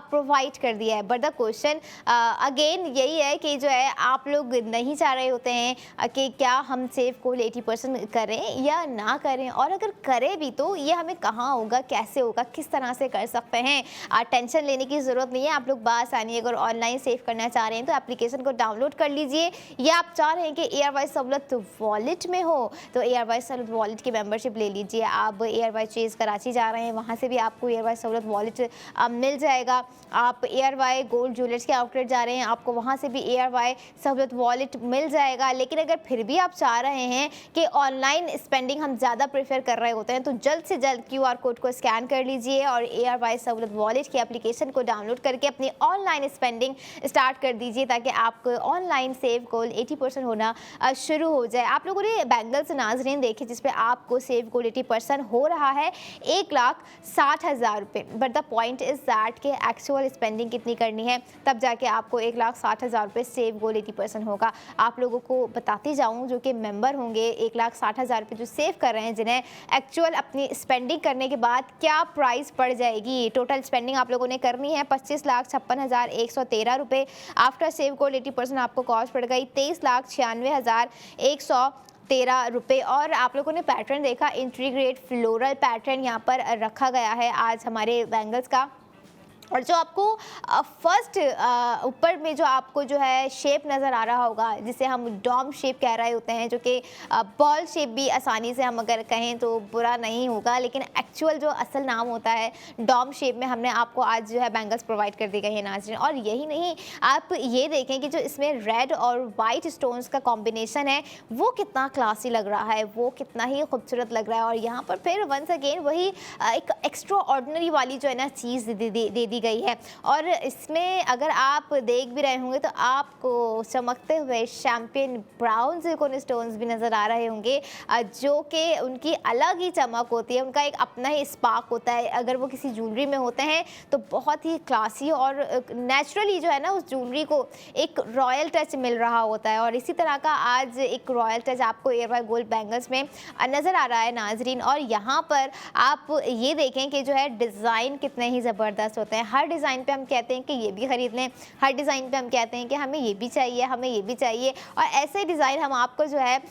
प्रोवाइड कर दिया है। बट द क्वेश्चन अगेन यही है कि जो है आप लोग नहीं चाह रहे होते हैं कि क्या हम सेव गोल्ड 80% करें या ना करें, और अगर करें भी तो ये हमें कहाँ होगा, कैसे होगा, किस तरह से कर सकते हैं। टेंशन लेने की ज़रूरत नहीं है, आप लोग बासानी अगर ऑनलाइन सेव करना चाह रहे हैं तो एप्लीकेशन को डाउनलोड कर लीजिए, या आप चाह रहे हैं कि ARY सहूलत वॉलेट में हो तो ARY सहूलत वॉलेट की मेंबरशिप ले लीजिए। आप ARY चेज़ कराची जा रहे हैं वहाँ से भी आपको ARY सहूलत वॉलेट मिल जाएगा। आप ARY गोल्ड ज्वेलर्स के आउटलेट जा रहे हैं आपको वहाँ से भी ARY सहूलत वॉलेट मिल जाएगा। लेकिन अगर फिर भी आप चाह रहे हैं कि ऑनलाइन स्पेंडिंग हम ज़्यादा प्रेफर कर रहे होते हैं तो जल्द से जल्द QR कोड को स्कैन कर लीजिए और ARY सहूलत वॉलेट की एप्लीकेशन को डाउनलोड करके अपनी ऑनलाइन स्पेंडिंग स्टार्ट कर दीजिए, ताकि आपको ऑनलाइन सेव गोल्ड 80% होना शुरू हो जाए। आप लोगों ने बैंगल्स नाजरीन देखे जिसपे आपको सेव गोल्ड 80% हो रहा है 1,60,000 रुपये। But the point is that कि एक्चुअल स्पेंडिंग कितनी करनी है, तब जाके आपको 1,60,000 रुपये सेव गोल्ड 80% होगा। आप लोगों को बताती जाऊँ जो कि मेंबर होंगे 1,60,000 रुपये जो सेव कर रहे हैं, जिन्हें एक्चुअल अपनी स्पेंडिंग करने के बाद क्या प्राइस प्राइस पड़ जाएगी। टोटल स्पेंडिंग आप लोगों ने करनी है 25,56,113 रुपये। आफ्टर सेव गोल्ड 80% आपको कॉस्ट पड़ गई 23,96,113 रुपये। और आप लोगों ने पैटर्न देखा, इंटीग्रेट फ्लोरल पैटर्न यहाँ पर रखा गया है आज हमारे बैंगल्स का। और जो आपको फर्स्ट ऊपर में जो आपको जो है शेप नज़र आ रहा होगा, जिसे हम डॉम शेप कह रहे होते हैं, जो कि बॉल शेप भी आसानी से हम अगर कहें तो बुरा नहीं होगा, लेकिन एक्चुअल जो असल नाम होता है डॉम शेप में हमने आपको आज जो है बैंगल्स प्रोवाइड कर दी गई है नाज़रीन। और यही नहीं, आप ये देखें कि जो इसमें रेड और वाइट स्टोन्स का कॉम्बिनेशन है वो कितना क्लासी लग रहा है, वो कितना ही खूबसूरत लग रहा है। और यहाँ पर फिर वंस अगेन वही एक एक्स्ट्रा ऑर्डिनरी वाली जो है ना चीज़ दे दी गई है। और इसमें अगर आप देख भी रहे होंगे तो आपको चमकते हुए शैम्पेन ब्राउन सिलिकॉन स्टोन्स भी नज़र आ रहे होंगे, जो कि उनकी अलग ही चमक होती है, उनका एक अपना ही स्पार्क होता है। अगर वो किसी ज्वेलरी में होते हैं तो बहुत ही क्लासी और नेचुरली जो है ना उस ज्वेलरी को एक रॉयल टच मिल रहा होता है। और इसी तरह का आज एक रॉयल टच आपको एयर बाय गोल्ड बैंगल्स में नज़र आ रहा है नाजरीन। और यहाँ पर आप ये देखें कि जो है डिज़ाइन कितने ही ज़बरदस्त होते हैं। हर डिज़ाइन पे हम कहते हैं कि ये भी ख़रीद लें, हर डिज़ाइन पे हम कहते हैं कि हमें ये भी चाहिए, हमें ये भी चाहिए। और ऐसे डिज़ाइन हम आपको जो है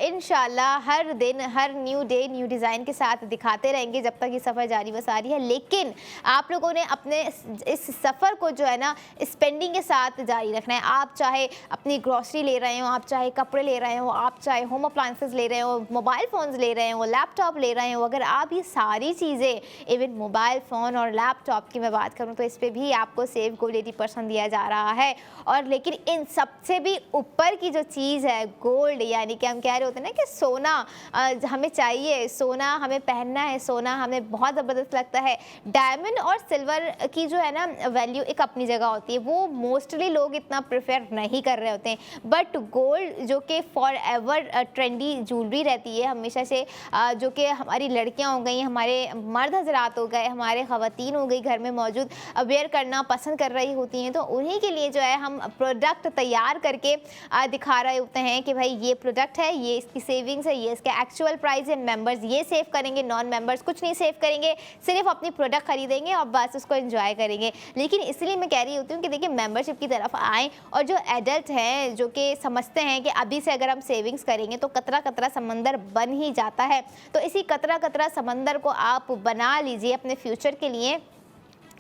इंशाल्लाह हर दिन हर न्यू डे न्यू डिज़ाइन के साथ दिखाते रहेंगे जब तक ये सफ़र जारी व सारी है। लेकिन आप लोगों ने अपने इस सफ़र को जो है ना स्पेंडिंग के साथ जारी रखना है। आप चाहे अपनी ग्रॉसरी ले रहे हो, आप चाहे कपड़े ले रहे हो, आप चाहे होम अप्लायंसेस ले रहे हो, मोबाइल फ़ोन्स ले रहे हो, लैपटॉप ले रहे हो, अगर आप ये सारी चीज़ें इवन मोबाइल फ़ोन और लैपटॉप की मैं बात करूँ तो इस पर भी आपको सेव गोल्ड 80% दिया जा रहा है। और लेकिन इन सबसे भी ऊपर की जो चीज़ है गोल्ड, यानी कि हम कह रहे होते हैं ना कि सोना हमें चाहिए, सोना हमें पहनना है, सोना हमें बहुत ज़बरदस्त लगता है। डायमंड और सिल्वर की जो है ना वैल्यू एक अपनी जगह होती है, वो मोस्टली लोग इतना प्रेफर नहीं कर रहे होते हैं। बट गोल्ड जो कि फॉर एवर ट्रेंडी ज्वेलरी रहती है हमेशा से, जो कि हमारी लड़कियाँ हो गई, हमारे मर्द हजरात हो गए, हमारे ख़वातीन हो गई घर में मौजूद वेयर करना पसंद कर रही होती हैं, तो उन्हीं के लिए जो है हम प्रोडक्ट तैयार करके दिखा रहे होते हैं कि भाई ये प्रोडक्ट है, ये इसकी सेविंग्स है, ये इसका एक्चुअल प्राइस है, मेंबर्स ये सेव करेंगे, नॉन मेंबर्स कुछ नहीं सेव करेंगे, सिर्फ अपनी प्रोडक्ट खरीदेंगे और बस उसको एंजॉय करेंगे। लेकिन इसलिए मैं कह रही होती हूँ कि देखिए मेंबरशिप की तरफ आएँ और जो एडल्ट हैं जो कि समझते हैं कि अभी से अगर हम सेविंग्स करेंगे तो कतरा कतरा समंदर बन ही जाता है, तो इसी कतरा कतरा समंदर को आप बना लीजिए अपने फ्यूचर के लिए।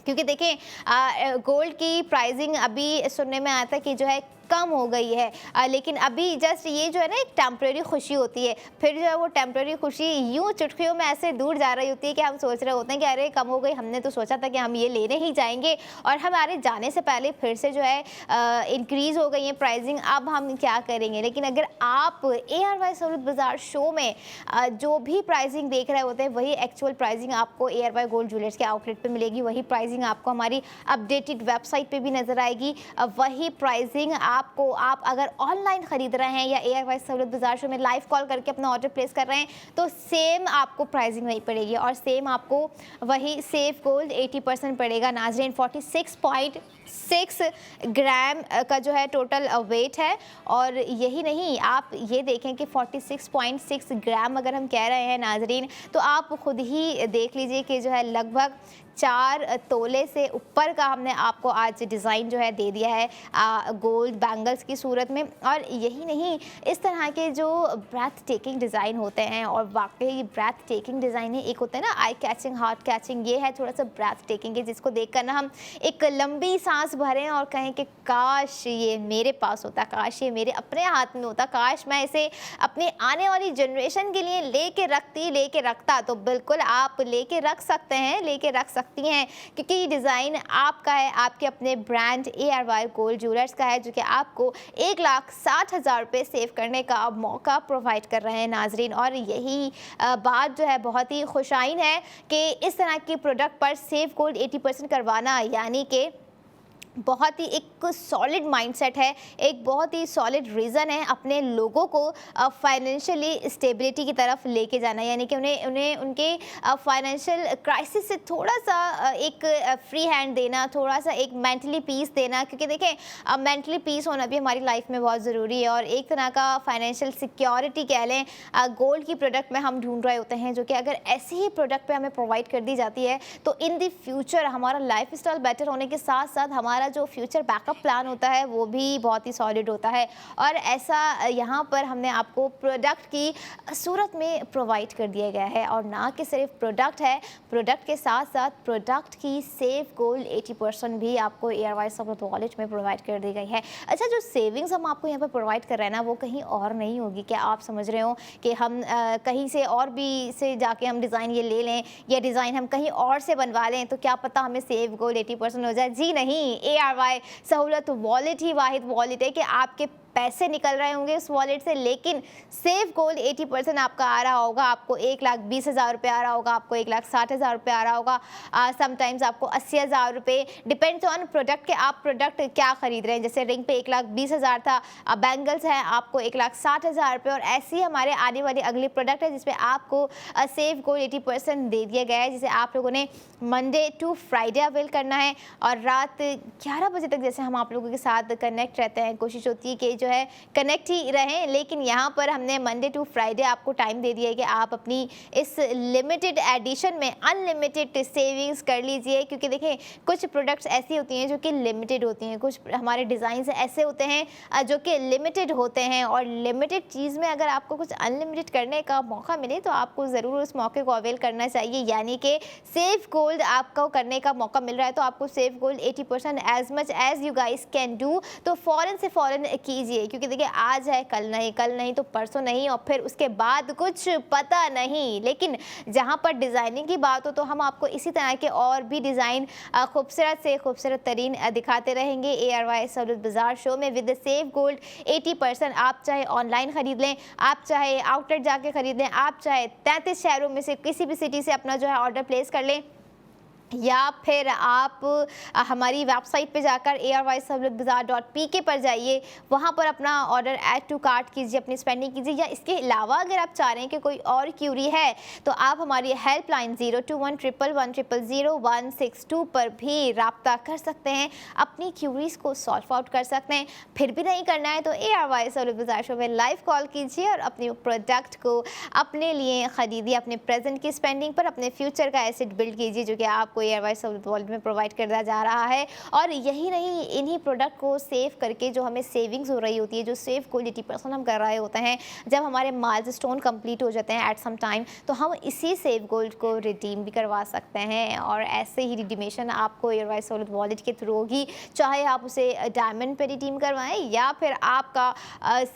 क्योंकि देखें गोल्ड की प्राइसिंग अभी सुनने में आता है कि जो है कम हो गई है, लेकिन अभी जस्ट ये जो है ना एक टेम्प्रेरी खुशी होती है, फिर जो है वो टेम्प्रेरी खुशी यूं चुटकियों में ऐसे दूर जा रही होती है कि हम सोच रहे होते हैं कि अरे कम हो गई, हमने तो सोचा था कि हम ये लेने ही जाएंगे और हमारे जाने से पहले फिर से जो है इंक्रीज़ हो गई है प्राइसिंग, अब हम क्या करेंगे। लेकिन अगर आप ARY सहूलत बाज़ार शो में जो भी प्राइसिंग देख रहे होते हैं वही एक्चुअल प्राइसिंग आपको ARY गोल्ड ज्वेलर्स के आउटलेट पर मिलेगी, वही प्राइसिंग आपको हमारी अपडेटेड वेबसाइट पर भी नज़र आएगी, वही प्राइसिंग आपको आप अगर ऑनलाइन खरीद रहे हैं या ARY सहूलत बाज़ार शो में लाइव कॉल करके अपना ऑर्डर प्लेस कर रहे हैं तो सेम आपको प्राइसिंग वही पड़ेगी और सेम आपको वही सेव गोल्ड 80% पड़ेगा नाज़रीन। 46.6 ग्राम का जो है टोटल वेट है। और यही नहीं, आप ये देखें कि 46.6 ग्राम अगर हम कह रहे हैं नाज़रीन तो आप ख़ुद ही देख लीजिए कि जो है लगभग 4 तोले से ऊपर का हमने आपको आज डिज़ाइन जो है दे दिया है गोल्ड बैंगल्स की सूरत में। और यही नहीं, इस तरह के जो ब्रेथ टेकिंग डिज़ाइन होते हैं और वाकई ब्रेथ टेकिंग डिज़ाइन है, एक होता है ना आई कैचिंग हार्ट कैचिंग, ये है थोड़ा सा ब्रेथ टेकिंग है जिसको देख कर ना हम एक लंबी सांस भरें और कहें कि काश ये मेरे पास होता, काश ये मेरे अपने हाथ में होता, काश मैं इसे अपने आने वाली जनरेशन के लिए लेके रखता। तो बिल्कुल आप लेके रख सकते हैं, लेके रख सकती हैं, क्योंकि ये डिज़ाइन आपका है, आपके अपने ब्रांड ARY गोल्ड ज्वेलर्स का है, जो कि आपको 1,60,000 रुपये सेव करने का मौका प्रोवाइड कर रहे हैं नाजरीन। और यही बात जो है बहुत ही खुशाइन है कि इस तरह के प्रोडक्ट पर सेव गोल्ड 80% करवाना, यानी कि बहुत ही एक सॉलिड माइंडसेट है, एक बहुत ही सॉलिड रीज़न है अपने लोगों को फाइनेंशियली स्टेबिलिटी की तरफ लेके जाना, यानी कि उन्हें उन्हें उनके फाइनेंशियल क्राइसिस से थोड़ा-सा एक फ्री हैंड देना, थोड़ा-सा एक मेंटली पीस देना, क्योंकि देखें मेंटली पीस होना भी हमारी लाइफ में बहुत ज़रूरी है। और एक तरह का फाइनेंशियल सिक्योरिटी कह लें, गोल्ड की प्रोडक्ट में हम ढूँढ रहे होते हैं, जो कि अगर ऐसी ही प्रोडक्ट पे हमें प्रोवाइड कर दी जाती है तो इन द फ्यूचर हमारा लाइफ़स्टाइल बेटर होने के साथ-साथ हमारा जो फ्यूचर बैकअप प्लान होता है वो भी बहुत ही सॉलिड होता है। और ऐसा यहाँ पर हमने आपको प्रोडक्ट की सूरत में प्रोवाइड कर दिया गया है, और ना कि सिर्फ प्रोडक्ट है, प्रोडक्ट के साथ साथ प्रोडक्ट की सेफ गोल्ड 80% भी आपको एयरवाइज सपोर्ट वॉलेट में प्रोवाइड कर दी गई है। अच्छा, जो सेविंग्स हम आपको यहाँ पर प्रोवाइड कर रहे हैं ना, वो कहीं और नहीं होगी। क्या आप समझ रहे हो कि हम कहीं से और भी से जाके हम डिज़ाइन ये ले लें, या डिज़ाइन हम कहीं और से बनवा लें तो क्या पता हमें सेव गोल्ड 80% हो जाए? जी नहीं, एआरवाई सहूलत वॉलेट ही वाहिद वॉलेट है कि आपके पैसे निकल रहे होंगे उस वॉलेट से, लेकिन सेफ गोल्ड 80% आपका आ रहा होगा। आपको 1,20,000 रुपये आ रहा होगा, आपको 1,60,000 रुपये आ रहा होगा, समटाइम्स आपको 80,000 रुपये, डिपेंड्स ऑन प्रोडक्ट के आप प्रोडक्ट क्या खरीद रहे हैं। जैसे रिंग पे 1,20,000 था, बैंगल्स हैं आपको 1,60,000 रुपये, और ऐसे ही हमारे आने वाली अगली प्रोडक्ट है जिसपे आपको सेफ गोल्ड 80% दे दिया गया है, जिसे आप लोगों ने मंडे टू फ्राइडे अवेल करना है। और रात 11 बजे तक जैसे हम आप लोगों के साथ कनेक्ट रहते हैं, कोशिश होती है कि जो है कनेक्ट ही रहें, लेकिन यहाँ पर हमने मंडे टू फ्राइडे आपको टाइम दे दिया है कि आप अपनी इस लिमिटेड एडिशन में अनलिमिटेड सेविंग्स कर लीजिए। क्योंकि देखें, कुछ प्रोडक्ट्स ऐसी होती हैं जो कि लिमिटेड होती हैं, कुछ हमारे डिज़ाइंस ऐसे होते हैं जो कि लिमिटेड होते हैं, और लिमिटेड चीज़ में अगर आपको कुछ अनलिमिटेड करने का मौका मिले तो आपको ज़रूर उस मौके को अवेल करना चाहिए। यानी कि सेफ गोल्ड आपको करने का मौका मिल रहा है तो आपको safe gold 80% as much as you guys can do, तो फ़ौरन से फ़ौरन कीजिए। क्योंकि देखिए, आज है कल नहीं, कल नहीं तो परसों नहीं, और फिर उसके बाद कुछ पता नहीं। लेकिन जहां पर डिज़ाइनिंग की बात हो तो हम आपको इसी तरह के और भी डिज़ाइन खूबसूरत से खूबसूरत तरीन दिखाते रहेंगे एआरवाई सहूलत बाजार शो में विद सेफ गोल्ड 80%। आप चाहे ऑनलाइन ख़रीद लें, आप चाहे आउटलेट जाके ख़रीद लें, आप चाहे 33 शहरों में से किसी भी सिटी से अपना जो है ऑर्डर प्लेस कर लें, या फिर आप हमारी वेबसाइट पे जाकर airwise-सहूलतbazaar.pk पर जाइए, वहाँ पर अपना ऑर्डर ऐड टू कार्ट कीजिए, अपनी स्पेंडिंग कीजिए। या इसके अलावा अगर आप चाह रहे हैं कि कोई और क्यूरी है तो आप हमारी हेल्पलाइन 02111000162 पर भी रब्ता कर सकते हैं, अपनी क्यूरीज़ को सॉल्व आउट कर सकते हैं। फिर भी नहीं करना है तो ARY-सहूलत-बाज़ार शो में लाइव कॉल कीजिए और अपने प्रोडक्ट को अपने लिए ख़रीदिए, अपने प्रेजेंट की स्पेंडिंग पर अपने फ्यूचर का एसेट बिल्ड कीजिए, जो कि आप एयरवाइज सहूलत वॉलेट में प्रोवाइड करता जा रहा है। और यही नहीं, इन्हीं प्रोडक्ट को सेव करके जो हमें सेविंग्स हो रही होती है, जो सेव गोल्ड 80% हम कर रहे होते हैं, जब हमारे माइलस्टोन कंप्लीट हो जाते हैं एट सम टाइम, तो हम इसी सेव गोल्ड को रिडीम भी करवा सकते हैं। और ऐसे ही रिडीमेशन आपको एयरवाइज सहूलत वॉलेट के थ्रू होगी, चाहे आप उसे डायमंड पे रिडीम करवाएं, या फिर आपका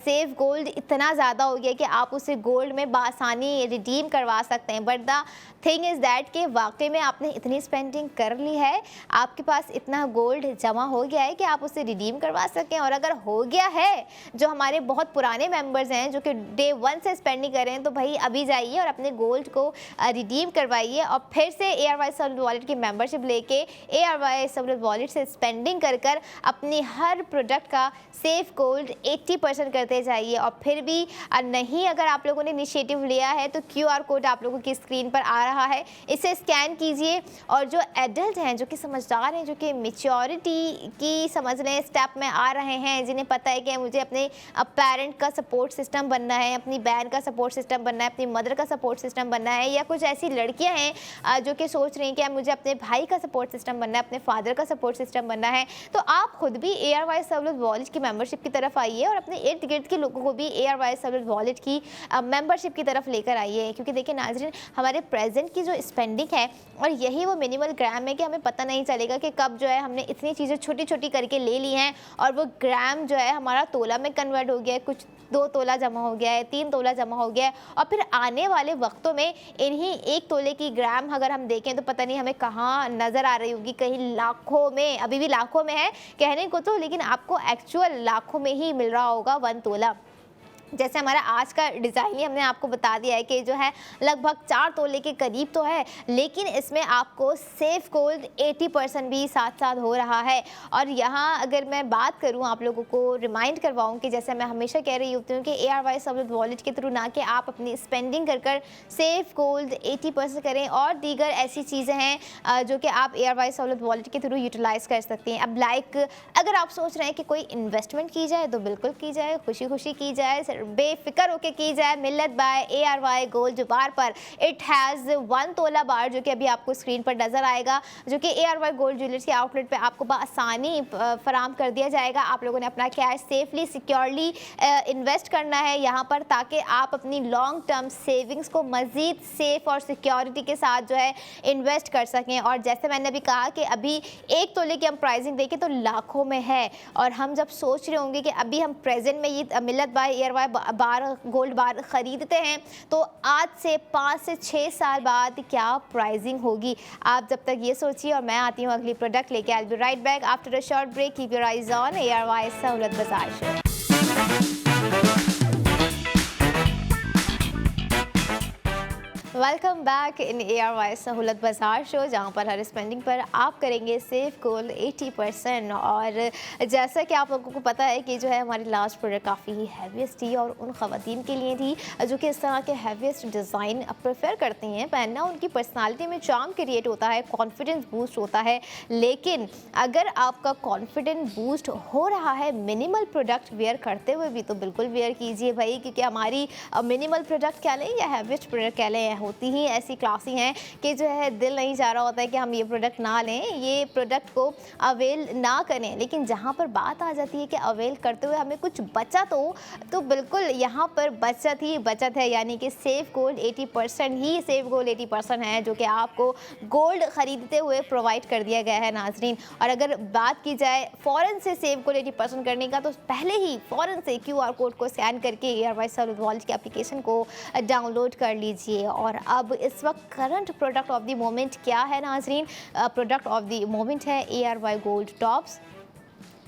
सेव गोल्ड इतना ज़्यादा हो गया कि आप उसे गोल्ड में बासानी रिडीम करवा सकते हैं। But the thing is that कि वाकई में आपने इतनी स्पेंडिंग कर ली है, आपके पास इतना गोल्ड जमा हो गया है कि आप उसे रिडीम करवा सकें। और अगर हो गया है, जो हमारे बहुत पुराने मेंबर्स हैं जो कि डे 1 से स्पेंडिंग कर रहे हैं, तो भाई अभी जाइए और अपने गोल्ड को रिडीम करवाइए, और फिर से एयरवाइज सहूलत वॉलेट की मेंबरशिप लेके एयरवाइज सहूलत वॉलेट से स्पेंडिंग कर कर अपनी हर प्रोडक्ट का सेफ गोल्ड 80% करते जाइए। और फिर भी नहीं, अगर आप लोगों ने इनिशिएटिव लिया है तो QR कोड आप लोगों की स्क्रीन पर आ रहा है, इसे स्कैन कीजिए। और जो एडल्ट हैं, जो कि समझदार हैं, जो कि मैच्योरिटी की समझ लें स्टेप में आ रहे हैं, जिन्हें पता है कि मुझे अपने पेरेंट का सपोर्ट सिस्टम बनना है, अपनी बहन का सपोर्ट सिस्टम बनना है, अपनी मदर का सपोर्ट सिस्टम बनना है, या कुछ ऐसी लड़कियां हैं जो कि सोच रही हैं कि मुझे अपने भाई का सपोर्ट सिस्टम बनना है, अपने फादर का सपोर्ट सिस्टम बनना है, तो आप खुद भी एयरवाइज सहूलत वॉलेट की मेंबरशिप की तरफ आइए और अपने इर्द गिर्द के लोगों को भी एयरवाइज सहूलत वॉलेट की मेंबरशिप की तरफ लेकर आइए। क्योंकि देखिए नाज़रीन, हमारे प्रेजेंट की जो स्पेंडिंग है, और यही वो मिनिमल ग्राम है कि हमें पता नहीं चलेगा कि कब जो है हमने इतनी चीज़ें छोटी छोटी करके ले ली हैं, और वो ग्राम जो है हमारा तोला में कन्वर्ट हो गया है, कुछ 2 तोला जमा हो गया है, 3 तोला जमा हो गया है, और फिर आने वाले वक्तों में इन्हीं 1 तोले की ग्राम अगर हम देखें तो पता नहीं हमें कहाँ नज़र आ रही होगी, कहीं लाखों में, अभी भी लाखों में है कहने को तो, लेकिन आपको एक्चुअल लाखों में ही मिल रहा होगा 1 तोला। जैसे हमारा आज का डिज़ाइन ही हमने आपको बता दिया है कि जो है लगभग 4 तोले के करीब तो है, लेकिन इसमें आपको सेफ गोल्ड 80% भी साथ साथ हो रहा है। और यहाँ अगर मैं बात करूँ, आप लोगों को रिमाइंड करवाऊँ कि जैसे मैं हमेशा कह रही होती हूँ कि ARY सहूलत वॉलेट के थ्रू ना कि आप अपनी स्पेंडिंग कर कर सेफ गोल्ड 80% करें, और दीगर ऐसी चीज़ें हैं जो कि आप ARY सहूलत वॉलेट के थ्रू यूटिलाइज़ कर सकती हैं। अब अगर आप सोच रहे हैं कि कोई इन्वेस्टमेंट की जाए तो बिल्कुल की जाए, खुशी खुशी की जाए, बेफिक्र होके की जाए। मिल्लत बाय ARY गोल्ड बार पर इट हैज़ 1 तोला बार जो कि अभी आपको स्क्रीन पर नजर आएगा, जो कि ARY गोल्ड ज्वेलर्स के आउटलेट पे आपको बआसानी फराम कर दिया जाएगा। आप लोगों ने अपना कैश सेफली सिक्योरली इन्वेस्ट करना है यहाँ पर, ताकि आप अपनी लॉन्ग टर्म सेविंग्स को मज़ीद सेफ और सिक्योरिटी के साथ जो है इन्वेस्ट कर सकें। और जैसे मैंने अभी कहा कि अभी 1 तोले की हम प्राइसिंग देखें तो लाखों में है, और हम जब सोच रहे होंगे कि अभी हम प्रेजेंट में ये मिल्लत बाय ARY बार गोल्ड बार ख़रीदते हैं तो आज से 5 से 6 साल बाद क्या प्राइसिंग होगी, आप जब तक ये सोचिए। और मैं आती हूँ अगली प्रोडक्ट लेके। I will be right back after a short break. Keep your eyes on ARY Sahulat Bazaar show. Welcome back in ARY Sahulat Bazaar show, जहाँ पर हर स्पेंडिंग पर आप करेंगे सेफ गोल्ड 80%। और जैसा कि आप लोगों को पता है कि जो है हमारी लास्ट प्रोडक्ट काफ़ी ही हैवीएस्ट थी, और उन ख़वातीन के लिए थी जो कि इस तरह के हैवीएस्ट डिज़ाइन प्रेफर करती हैं पहनना। उनकी पर्सनालिटी में चार्म क्रिएट होता है, कॉन्फिडेंस बूस्ट होता है। लेकिन अगर आपका कॉन्फिडेंस बूस्ट हो रहा है मिनिमल प्रोडक्ट वेयर करते हुए भी, तो बिल्कुल वेयर कीजिए भाई, क्योंकि हमारी मिनिमल प्रोडक्ट कह लें या हैवीएस्ट प्रोडक्ट कह लें, होती ही ऐसी क्लासी हैं कि जो है दिल नहीं चाह रहा होता है कि हम ये प्रोडक्ट ना लें, ये प्रोडक्ट को अवेल ना करें। लेकिन जहाँ पर बात आ जाती है कि अवेल करते हुए हमें कुछ बचत हो, तो बिल्कुल यहाँ पर बचत ही बचत है। यानी कि सेफ गोल्ड 80% ही सेफ गोल्ड 80% है, जो कि आपको गोल्ड ख़रीदते हुए प्रोवाइड कर दिया गया है नाजरीन। और अगर बात की जाए फ़ौरन से सेफ गोल्ड 80% करने का, तो पहले ही फ़ौरन से QR कोड को स्कैन करके ARY सहूलत वॉलेट की एप्लीकेशन को डाउनलोड कर लीजिए। और अब इस वक्त current product of the moment क्या है नाजरीन? प्रोडक्ट ऑफ द मोमेंट है ARY गोल्ड टॉप्स,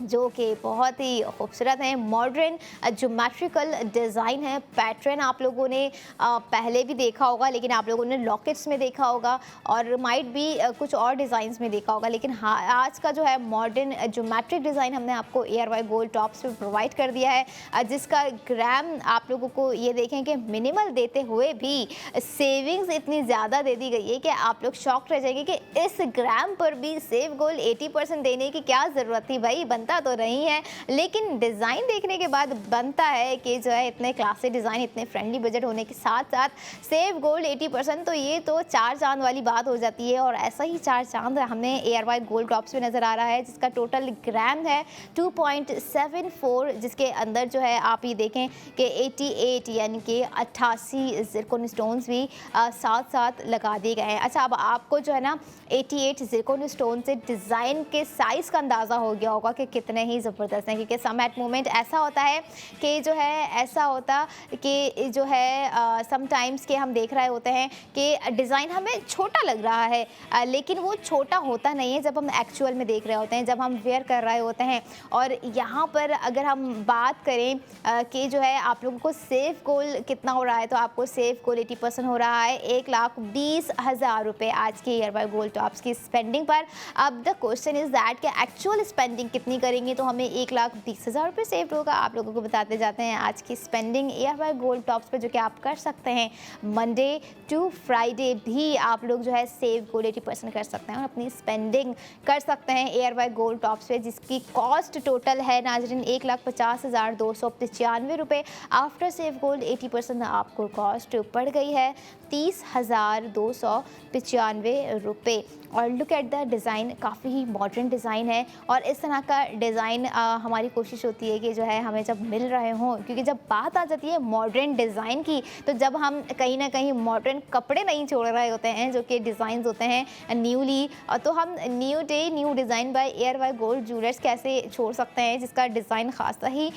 जो कि बहुत ही खूबसूरत हैं। मॉडर्न ज्योमेट्रिकल डिज़ाइन है। पैटर्न आप लोगों ने पहले भी देखा होगा, लेकिन आप लोगों ने लॉकेट्स में देखा होगा और माइट भी कुछ और डिज़ाइंस में देखा होगा। लेकिन हाँ, आज का जो है मॉडर्न ज्योमेट्रिक डिज़ाइन हमने आपको ARY गोल्ड टॉप्स में प्रोवाइड कर दिया है, जिसका ग्राम आप लोगों को ये देखें कि मिनिमल देते हुए भी सेविंग्स इतनी ज़्यादा दे दी गई है कि आप लोग शॉक रह जाएंगे कि इस ग्राम पर भी सेफ गोल्ड 80% देने की क्या ज़रूरत थी भाई। बनता तो नहीं है, लेकिन डिज़ाइन देखने के बाद बनता है कि जो है इतने क्लासी डिज़ाइन, इतने फ्रेंडली बजट होने के साथ साथ सेफ गोल्ड 80%, तो ये तो 4 चांद वाली बात हो जाती है। और ऐसा ही 4 चांद हमें ARY गोल्ड टॉप्स में नज़र आ रहा है, जिसका टोटल ग्राम है 2.74, जिसके अंदर जो है आप ये देखें कि 88 यानी कि 88 ज़िरकोन स्टोन्स भी साथ साथ लगा दिए गए हैं। अच्छा, अब आपको जो है ना 88 ज़िरकोन स्टोन से डिज़ाइन के साइज़ का अंदाज़ा हो गया होगा कि कितने ही ज़बरदस्त हैं, क्योंकि सम एट मोमेंट ऐसा होता है कि जो है ऐसा होता कि जो है समटाइम्स के हम देख रहे होते हैं कि डिज़ाइन हमें छोटा लग रहा है, लेकिन वो छोटा होता नहीं है जब हम एक्चुअल में देख रहे होते हैं, जब हम वेयर कर रहे होते हैं। और यहाँ पर अगर हम बात करें कि जो है आप लोगों को सेफ गोल्ड कितना हो रहा है, तो आपको सेफ गोल्ड 80% हो रहा है 1,20,000 रुपये आज की ARY गोल्ड टॉप्स की स्पेंडिंग पर। अब द क्वेश्चन इज़ दैट कि एक्चुअल स्पेंडिंग कितनी करेंगे तो हमें 1,20,000 रुपये सेव होगा। आप लोगों को बताते जाते हैं आज की स्पेंडिंग ARY गोल्ड टॉप्स पे, जो कि आप कर सकते हैं मंडे टू फ्राइडे भी आप लोग जो है सेव गोल्ड 80% कर सकते हैं और अपनी स्पेंडिंग कर सकते हैं ARY गोल्ड टॉप्स पे, जिसकी कॉस्ट टोटल है नाजरीन 1,50,295 रुपये। आफ्टर सेव गोल्ड 80% आपको कॉस्ट पड़ गई है 30,295 रुपये। और लुक एट द डिज़ाइन, काफ़ी ही मॉडर्न डिज़ाइन है। और इस तरह का डिज़ाइन हमारी कोशिश होती है कि जो है हमें जब मिल रहे हों, क्योंकि जब बात आ जाती है मॉडर्न डिज़ाइन की, तो जब हम कहीं ना कहीं मॉडर्न कपड़े नहीं छोड़ रहे होते हैं जो कि डिज़ाइंस होते हैं न्यूली, तो हम new day new design by ARY gold jewellers कैसे छोड़ सकते हैं, जिसका डिज़ाइन खासा ही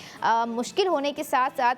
मुश्किल होने के साथ साथ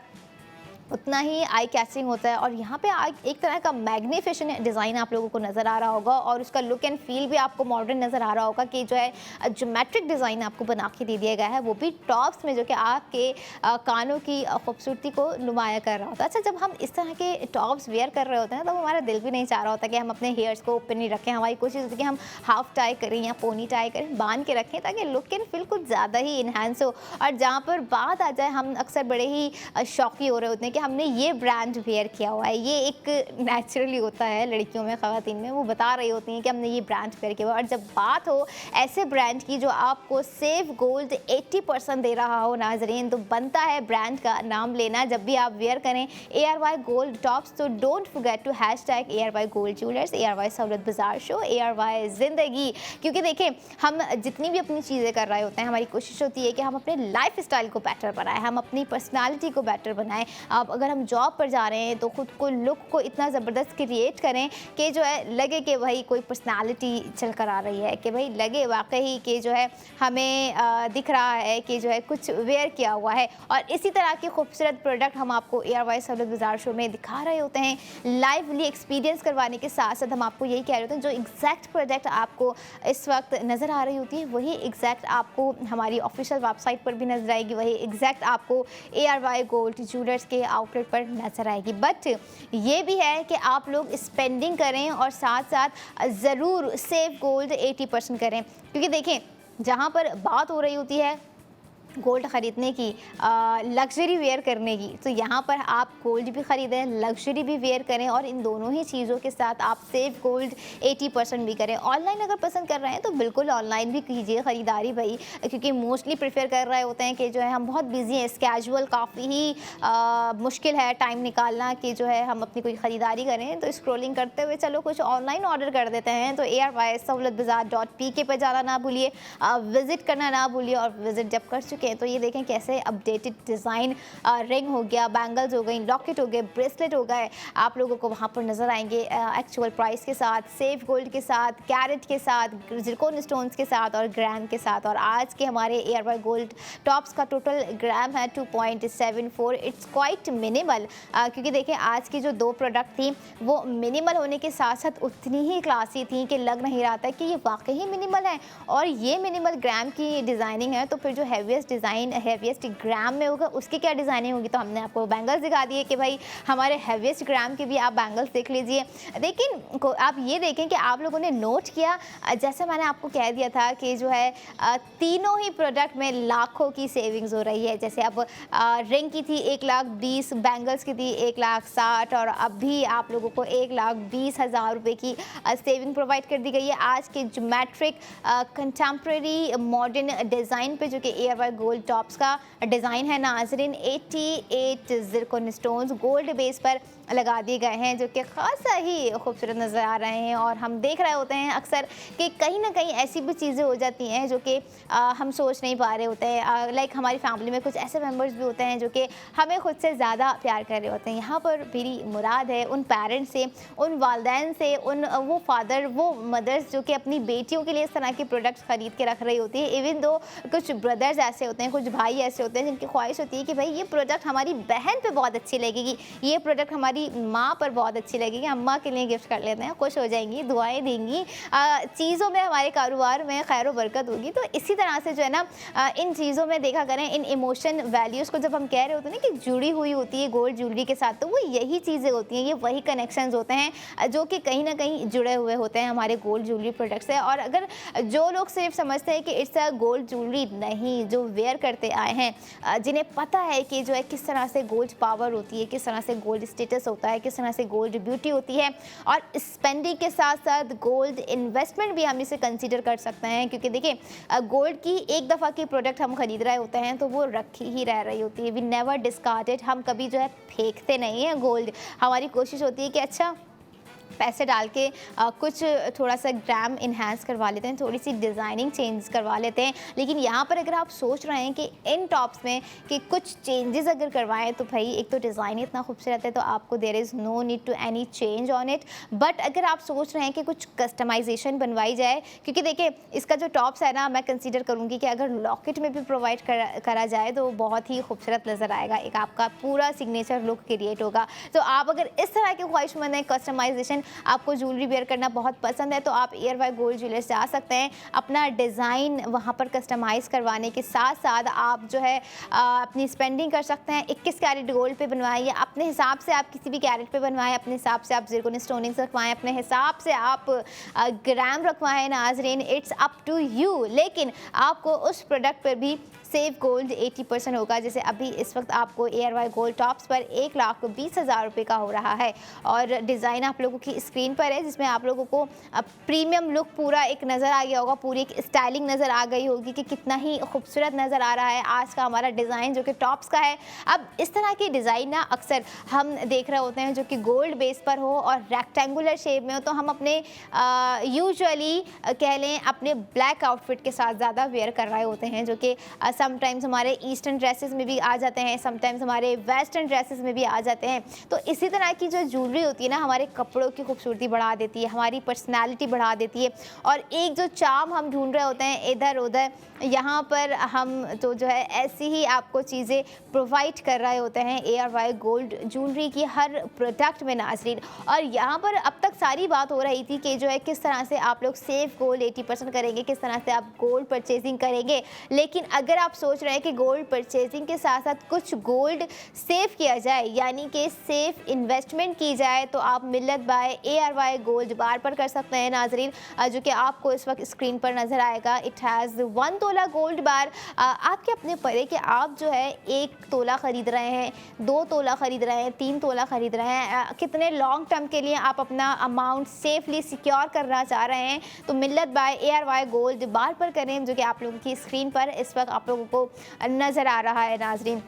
उतना ही आई कैचिंग होता है। और यहाँ पे एक तरह का मैग्निफिकेशन डिज़ाइन आप लोगों को नज़र आ रहा होगा और उसका लुक एंड फील भी आपको मॉडर्न नज़र आ रहा होगा कि जो है ज्योमेट्रिक डिज़ाइन आपको बना के दे दिया गया है, वो भी टॉप्स में, जो कि आपके कानों की खूबसूरती को नुमाया कर रहा होता है। अच्छा, जब हम इस तरह के टॉप्स वेयर कर रहे होते हैं तो हमारा दिल भी नहीं चाह रहा होता कि हम अपने हेयर्स को ओपन नहीं रखें। हमारी कोशिश होती है कि हम हाफ टाई करें या पोनी टाई करें, बांध के रखें, ताकि लुक एंड फील कुछ ज़्यादा ही इन्हांस हो। और जहाँ पर बात आ जाए, हम अक्सर बड़े ही शौकी हो रहे होते हैं कि हमने ये ब्रांड वेयर किया हुआ है। ये एक नेचुरली होता है लड़कियों में, ख़वातीन में, वो बता रही होती हैं कि हमने ये ब्रांड वेयर किया हुआ है। और जब बात हो ऐसे ब्रांड की जो आपको सेव गोल्ड 80% दे रहा हो नाजरीन, तो बनता है ब्रांड का नाम लेना जब भी आप वेयर करें ARY गोल्ड टॉप्स। तो don't forget to hashtag ARY gold jewellers, ARY Sahulat Bazaar show, ARY ज़िंदगी। क्योंकि देखें, हम जितनी भी अपनी चीज़ें कर रहे होते हैं, हमारी कोशिश होती है कि हम अपने लाइफ स्टाइल को बेटर बनाएं, हम अपनी पर्सनालिटी को बेटर बनाएं। अब अगर हम जॉब पर जा रहे हैं तो खुद को, लुक को इतना ज़बरदस्त क्रिएट करें कि जो है लगे कि भाई कोई पर्सनालिटी चल कर आ रही है, कि भाई लगे वाकई कि जो है हमें दिख रहा है कि जो है कुछ वेयर किया हुआ है। और इसी तरह के खूबसूरत प्रोडक्ट हम आपको ARY सहूलत बाजार शो में दिखा रहे होते हैं। लाइवली एक्सपीरियंस करवाने के साथ साथ हम आपको यही कह रहे होते हैं, जो एग्जैक्ट प्रोडक्ट आपको इस वक्त नज़र आ रही होती है वही एग्जैक्ट आपको हमारी ऑफिशियल वेबसाइट पर भी नजर आएगी, वही एग्जैक्ट आपको ARY गोल्ड ज्वेलर्स के आउटलेट पर नजर आएगी। बट ये भी है कि आप लोग स्पेंडिंग करें और साथ साथ ज़रूर सेव गोल्ड 80% करें। क्योंकि देखें, जहाँ पर बात हो रही होती है गोल्ड ख़रीदने की, लग्जरी वेयर करने की, तो यहाँ पर आप गोल्ड भी ख़रीदें, लग्जरी भी वेयर करें, और इन दोनों ही चीज़ों के साथ आप सेव गोल्ड 80% भी करें। ऑनलाइन अगर पसंद कर रहे हैं तो बिल्कुल ऑनलाइन भी कीजिए ख़रीदारी भाई, क्योंकि मोस्टली प्रेफर कर रहे होते हैं कि जो है हम बहुत बिजी हैं, कैजुअल काफ़ी ही मुश्किल है टाइम निकालना कि जो है हम अपनी कोई ख़रीदारी करें। तो स्क्रॉलिंग करते हुए चलो कुछ ऑनलाइन ऑर्डर कर देते हैं। तो ARY सहूलत बाजार .pk पर जाना ना भूलिए, विज़िट करना ना भूलिए। और विज़िट जब कर चुके हैं तो ये देखें कैसे अपडेटेड डिज़ाइन, रिंग हो गया, बैंगल्स हो गई, लॉकेट हो गए, ब्रेसलेट हो गए, आप लोगों को वहाँ पर नज़र आएंगे एक्चुअल प्राइस के साथ, सेफ गोल्ड के साथ, कैरेट के साथ, ज़िरकॉन स्टोन्स के साथ और ग्राम के साथ। और आज के हमारे ARY गोल्ड टॉप्स का टोटल ग्राम है 2.74। इट्स क्वाइट मिनिमल, क्योंकि देखें आज की जो दो प्रोडक्ट थी वो मिनिमल होने के साथ साथ उतनी ही क्लासी थी कि लग नहीं रहा था कि ये वाकई ही मिनिमल है। और ये मिनिमल ग्राम की डिज़ाइनिंग है, तो फिर जो हैवीएस्ट डिज़ाइन हैवीएस्ट ग्राम में होगा उसकी क्या डिज़ाइनिंग होगी। तो हमने आपको बैंगल्स दिखा दिए कि भाई हमारे हैवीएस्ट ग्राम के भी आप बैंगल्स देख लीजिए। लेकिन आप ये देखें कि आप लोगों ने नोट किया, जैसे मैंने आपको कह दिया था कि जो है तीनों ही प्रोडक्ट में लाखों की सेविंग्स हो रही है। जैसे अब रिंग की थी 1,20,000, बैंगल्स की थी 1,60,000 और अब भी आप लोगों को 1,20,000 रुपये की सेविंग प्रोवाइड कर दी गई है आज के ज्योमेट्रिक कंटेम्प्रेरी मॉडर्न डिज़ाइन पे, जो कि ARY गोल्ड टॉप्स का डिज़ाइन है नाजरीन। 88 ज़िरकॉन स्टोन्स गोल्ड बेस पर लगा दिए गए हैं, जो कि खासा ही खूबसूरत नज़र आ रहे हैं। और हम देख रहे होते हैं अक्सर कि कहीं ना कहीं ऐसी भी चीज़ें हो जाती हैं जो कि हम सोच नहीं पा रहे होते हैं। लाइक हमारी फैमिली में कुछ ऐसे मेंबर्स भी होते हैं जो कि हमें खुद से ज़्यादा प्यार कर रहे होते हैं। यहाँ पर मेरी मुराद है उन पेरेंट्स से, उन वालदैन से, उन वो फादर, वो मदर्स जो कि अपनी बेटियों के लिए इस तरह के प्रोडक्ट्स ख़रीद के रख रही होती है। इवन दो कुछ ब्रदर्स ऐसे होते हैं, कुछ भाई ऐसे होते हैं जिनकी ख्वाहिश होती है कि भाई ये प्रोडक्ट हमारी बहन पे बहुत अच्छी लगेगी, ये प्रोडक्ट हमारी माँ पर बहुत अच्छी लगेगी, अम्मा के लिए गिफ्ट कर लेते हैं, खुश हो जाएंगी, दुआएं देंगी, चीज़ों में हमारे कारोबार में खैर व बरकत होगी। तो इसी तरह से जो है ना इन चीज़ों में देखा करें, इन इमोशन वैल्यूज़ को जब हम कह रहे होते हैं ना कि जुड़ी हुई होती है गोल्ड ज्वेलरी के साथ, तो वो यही चीज़ें होती हैं, ये वही कनेक्शंस होते हैं जो कि कहीं ना कहीं जुड़े हुए होते हैं हमारे गोल्ड ज्वेलरी प्रोडक्ट से। और अगर जो लोग सिर्फ समझते हैं कि इट्स अ गोल्ड ज्वेलरी, नहीं, जो वेयर करते आए हैं, जिन्हें पता है कि जो है किस तरह से गोल्ड पावर होती है, किस तरह से गोल्ड स्टेटस होता है, किस तरह से गोल्ड ब्यूटी होती है, और स्पेंडिंग के साथ साथ गोल्ड इन्वेस्टमेंट भी हम इसे कंसीडर कर सकते हैं। क्योंकि देखिए गोल्ड की एक दफ़ा की प्रोडक्ट हम खरीद रहे होते हैं तो वो रखी ही रह रही होती है। वी नेवर डिस्कार्डेड, हम कभी जो है फेंकते नहीं हैं गोल्ड। हमारी कोशिश होती है कि अच्छा पैसे डाल के कुछ थोड़ा सा ग्राम इन्हांस करवा लेते हैं, थोड़ी सी डिज़ाइनिंग चेंज करवा लेते हैं। लेकिन यहाँ पर अगर आप सोच रहे हैं कि इन टॉप्स में कि कुछ चेंजेस अगर करवाएं तो भाई एक तो डिज़ाइन इतना खूबसूरत है तो आपको there is no need to any change on it. But अगर आप सोच रहे हैं कि कुछ कस्टमाइजेशन बनवाई जाए, क्योंकि देखिए इसका जो टॉप्स है ना, मैं कंसीडर करूँगी कि अगर लॉकेट में भी प्रोवाइड करा जाए तो बहुत ही खूबसूरत नज़र आएगा, एक आपका पूरा सिग्नेचर लुक क्रिएट होगा। तो आप अगर इस तरह के ख्वाहिशमंद हैं, कस्टमाइजेशन आपको ज्वेलरी वेयर करना बहुत पसंद है, तो आप एयरवाई गोल्ड ज्वेलर्स जा सकते हैं। अपना डिज़ाइन वहाँ पर कस्टमाइज़ करवाने के साथ साथ आप जो है अपनी स्पेंडिंग कर सकते हैं। 21 कैरेट गोल्ड पे बनवाएं या अपने हिसाब से आप किसी भी कैरेट पे बनवाएं, अपने हिसाब से आप ज़िरकॉन स्टोनिंग्स रखवाएं, अपने हिसाब से आप ग्राम रखवाएं नाज़रीन, इट्स अप टू यू। लेकिन आपको उस प्रोडक्ट पर भी सेफ गोल्ड 80% होगा। जैसे अभी इस वक्त आपको एयरवाई गोल्ड टॉप्स पर 1,20,000 रुपये का हो रहा है और डिज़ाइन आप लोगों की स्क्रीन पर है, जिसमें आप लोगों को प्रीमियम लुक पूरा एक नज़र आ गया होगा, पूरी एक स्टाइलिंग नज़र आ गई होगी कि कितना ही खूबसूरत नज़र आ रहा है आज का हमारा डिज़ाइन जो कि टॉप्स का है। अब इस तरह की डिज़ाइन ना अक्सर हम देख रहे होते हैं जो कि गोल्ड बेस पर हो और रेक्टेंगुलर शेप में हो, तो हम अपने यूजुअली कह लें अपने ब्लैक आउटफिट के साथ ज़्यादा वेयर कर रहे होते हैं, जो कि समटाइम्स हमारे ईस्टर्न ड्रेसेस में भी आ जाते हैं, समटाइम्स हमारे वेस्टर्न ड्रेसेस में भी आ जाते हैं। तो इसी तरह की जो ज्वेलरी होती है ना, हमारे कपड़ों की खूबसूरती बढ़ा देती है, हमारी पर्सनालिटी बढ़ा देती है और एक जो चार्म हम ढूंढ रहे होते हैं इधर उधर, यहाँ पर हम तो जो है ऐसी ही आपको चीज़ें प्रोवाइड कर रहे होते हैं एयरवाई गोल्ड ज्वेलरी की हर प्रोडक्ट में नाज़रीन। और यहाँ पर अब तक सारी बात हो रही थी कि जो है किस तरह से आप लोग सेफ गोल्ड 80% करेंगे, किस तरह से आप गोल्ड परचेजिंग करेंगे। लेकिन अगर आप सोच रहे हैं कि गोल्ड परचेजिंग के साथ साथ कुछ गोल्ड सेव किया जाए, यानी कि सेफ इन्वेस्टमेंट की जाए, तो आप मिल्लत बाय एयरवाई गोल्ड बार पर कर सकते हैं नाज़रीन, जो कि आपको इस वक्त स्क्रीन पर नज़र आएगा। इट हैज़ 1 तोला गोल्ड बार आपके अपने पर है कि आप जो है 1 तोला ख़रीद रहे हैं, 2 तोला ख़रीद रहे हैं, 3 तोला ख़रीद रहे हैं, कितने लॉन्ग टर्म के लिए आप अपना अमाउंट सेफली सिक्योर करना चाह रहे हैं, तो मिल्लत बाय एयरवाई गोल्ड बार पर करें, जो कि आप लोगों की स्क्रीन पर इस वक्त आप लोगों को नज़र आ रहा है नाज़रीन।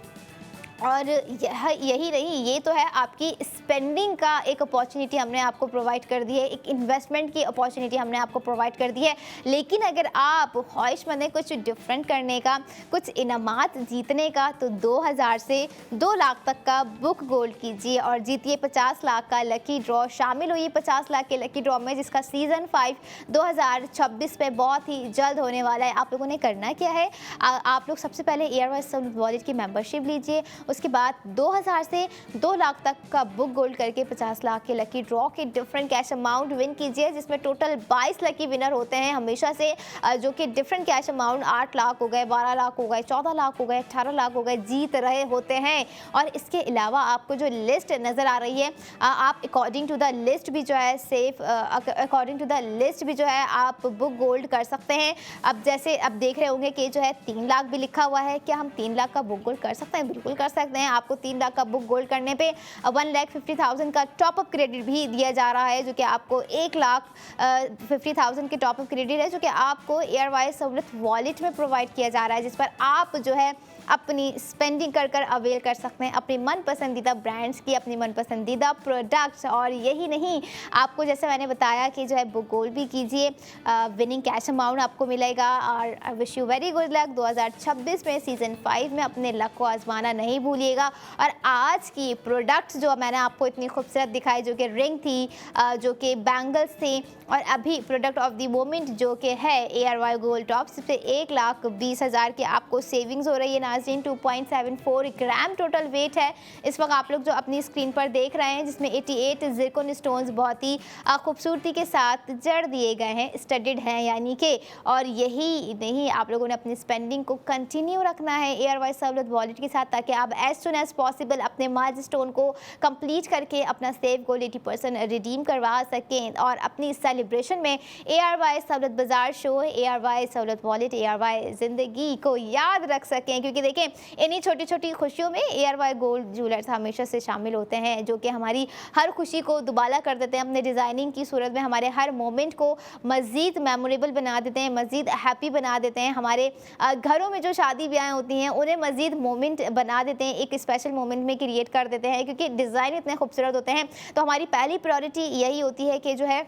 और यही नहीं, ये तो है आपकी स्पेंडिंग का एक अपॉर्चुनिटी हमने आपको प्रोवाइड कर दी है, एक इन्वेस्टमेंट की अपॉर्चुनिटी हमने आपको प्रोवाइड कर दी है। लेकिन अगर आप ख्वाहिशमंद हैं कुछ डिफरेंट करने का, कुछ इनामात जीतने का, तो 2000 से 2 लाख तक का बुक गोल्ड कीजिए और जीतिए 50 लाख का लकी ड्रॉ। शामिल हुई 50 लाख के लकी ड्रॉ में, जिसका सीज़न 5 2026 में बहुत ही जल्द होने वाला है। आप लोगों ने करना क्या है, आप लोग सबसे पहले एयरवाई वॉलेट की मेंबरशिप लीजिए, उसके बाद 2000 से 2 लाख तक का बुक गोल्ड करके 50 लाख के लकी ड्रॉ के डिफरेंट कैश अमाउंट विन कीजिए, जिसमें टोटल 22 लकी विनर होते हैं हमेशा से, जो कि डिफरेंट कैश अमाउंट 8 लाख हो गए, 12 लाख हो गए, 14 लाख हो गए, 18 लाख हो गए जीत रहे होते हैं। और इसके अलावा आपको जो लिस्ट नज़र आ रही है, आप अकॉर्डिंग टू द लिस्ट भी जो है safe according to the list भी जो है आप बुक गोल्ड कर सकते हैं। अब जैसे अब देख रहे होंगे कि जो है 3 लाख भी लिखा हुआ है, क्या हम 3 लाख का बुक गोल्ड कर सकते हैं? बिल्कुल कर सकते हैं। आपको 3 लाख का बुक गोल्ड करने पे 1,50,000 का टॉपअप क्रेडिट भी दिया जा रहा है, जो कि आपको 1,50,000 के टॉपअप क्रेडिट है, जो कि आपको एयरवाई सहूलत वॉलेट में प्रोवाइड किया जा रहा है, जिस पर आप जो है अपनी स्पेंडिंग कर अवेल कर सकते हैं अपनी मन पसंदीदा ब्रांड्स की, अपनी मन पसंदीदा प्रोडक्ट्स। और यही नहीं, आपको जैसे मैंने बताया कि जो है बुक गोल्ड भी कीजिए, विनिंग कैश अमाउंट आपको मिलेगा। और I wish you very good luck 2026 में सीज़न 5 में अपने लक को आजमाना नहीं भूलिएगा। और आज की प्रोडक्ट्स जो मैंने आपको इतनी खूबसूरत दिखाई, जो कि रिंग थी, जो कि बैंगल्स थे, और अभी प्रोडक्ट ऑफ द मोमेंट जो कि है एयरवाई गोल्ड टॉप्स पे 1,20,000 की आपको सेविंग्स हो रही है नाज़रीन। 2.74 ग्राम टोटल वेट है इस वक्त आप लोग जो अपनी स्क्रीन पर देख रहे हैं, जिसमें 88 ज़िरकॉन स्टोन्स बहुत ही खूबसूरती के साथ जड़ दिए गए हैं, स्टडेड हैं यानी कि। और यही नहीं, आप लोगों ने अपनी स्पेंडिंग को कंटिन्यू रखना है एयरवाई सहूलत वॉलेट के साथ, ताकि आप एज सुन एज पॉसिबल अपने माइलस्टोन को कंप्लीट करके अपना सेव गोल्ड 80% रिडीम करवा सकें और अपनी सेलिब्रेशन में एयरवाई सहूलत बाजार शो, एयरवाई सहूलत वॉलेट, एयरवाई ज़िंदगी को याद रख सकें। क्योंकि देखें, इन्हीं छोटी छोटी खुशियों में एयरवाई गोल्ड ज्वेलर्स हमेशा से शामिल होते हैं, जो कि हमारी हर खुशी को दुबाला कर देते हैं अपने डिज़ाइनिंग की सूरत में, हमारे हर मोमेंट को मज़ीद मेमोरेबल बना देते हैं, मज़ीद हैप्पी बना देते हैं। हमारे घरों में जो शादी ब्याह होती हैं उन्हें मज़ीद मोमेंट बना देते देते हैं, एक स्पेशल मोमेंट में क्रिएट कर देते हैं, क्योंकि डिज़ाइन इतने खूबसूरत होते हैं। तो हमारी पहली प्रायोरिटी यही होती है कि जो है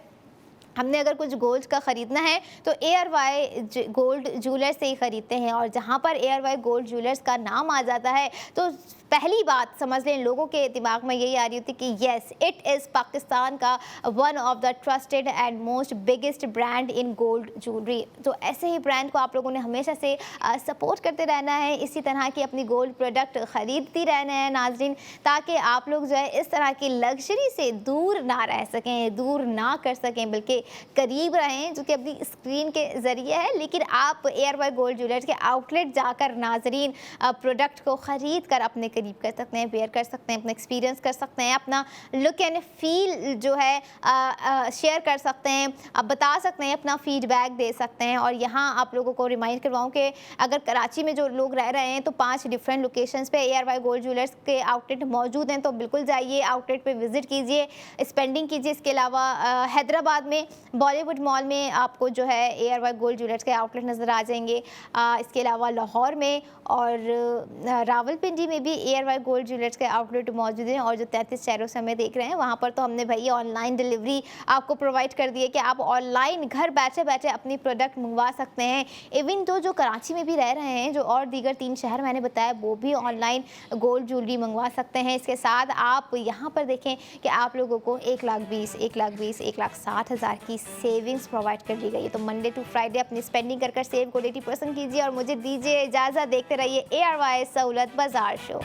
हमने अगर कुछ गोल्ड का ख़रीदना है तो ARY गोल्ड ज्वेलर्स से ही ख़रीदते हैं। और जहाँ पर ARY गोल्ड ज्वेलर्स का नाम आ जाता है तो पहली बात समझ लें, लोगों के दिमाग में यही आ रही होती कि येस, इट इज़ पाकिस्तान का one of the trusted and most biggest brand in gold jewellery. तो ऐसे ही ब्रांड को आप लोगों ने हमेशा से सपोर्ट करते रहना है, इसी तरह की अपनी गोल्ड प्रोडक्ट ख़रीदती रहना है नाज़रीन, ताकि आप लोग जो है इस तरह की लग्जरी से दूर ना रह सकें, दूर ना कर सकें, बल्कि करीब रहें, जो कि अपनी स्क्रीन के ज़रिए है। लेकिन आप ARY गोल्ड ज्वेलर्स के आउटलेट जाकर नाज़रीन प्रोडक्ट को ख़रीद कर अपने करीब कर सकते हैं, वेयर कर सकते हैं, अपना एक्सपीरियंस कर सकते हैं, अपना लुक एंड फील जो है शेयर कर सकते हैं, आप बता सकते हैं, अपना फीडबैक दे सकते हैं। और यहाँ आप लोगों को रिमाइंड करवाऊँ कि अगर कराची में जो लोग रह रहे हैं तो 5 डिफरेंट लोकेशंस पे ARY गोल्ड ज्वेलर्स के आउटलेट मौजूद हैं, तो बिल्कुल जाइए, आउटलेट पे विज़िट कीजिए, स्पेंडिंग कीजिए। इसके अलावा हैदराबाद में बॉलीवुड मॉल में आपको जो है ARY गोल्ड ज्वेलर्स के आउटलेट नज़र आ जाएंगे। इसके अलावा लाहौर में और रावलपिंडी में भी ARY गोल्ड ज्वेलर्स के आउटलेट मौजूद हैं। और जो 33 शहरों से हमें देख रहे हैं वहाँ पर तो हमने भाई ऑनलाइन डिलीवरी आपको प्रोवाइड कर दी है कि आप ऑनलाइन घर बैठे बैठे अपनी प्रोडक्ट मंगवा सकते हैं। इवन तो जो कराची में भी रह रहे हैं, जो और दीगर 3 शहर मैंने बताया, वो भी ऑनलाइन गोल्ड ज्वेलरी मंगवा सकते हैं। इसके साथ आप यहाँ पर देखें कि आप लोगों को 1,20,000, 1,20,000, 1,60,000 की सेविंग्स प्रोवाइड कर दी गई है। तो मंडे टू फ्राइडे अपनी स्पेंडिंग कर सेव कोड 80% कीजिए और मुझे दीजिए इजाज़त। देखते रहिए ARY सहूलत बाजार शो।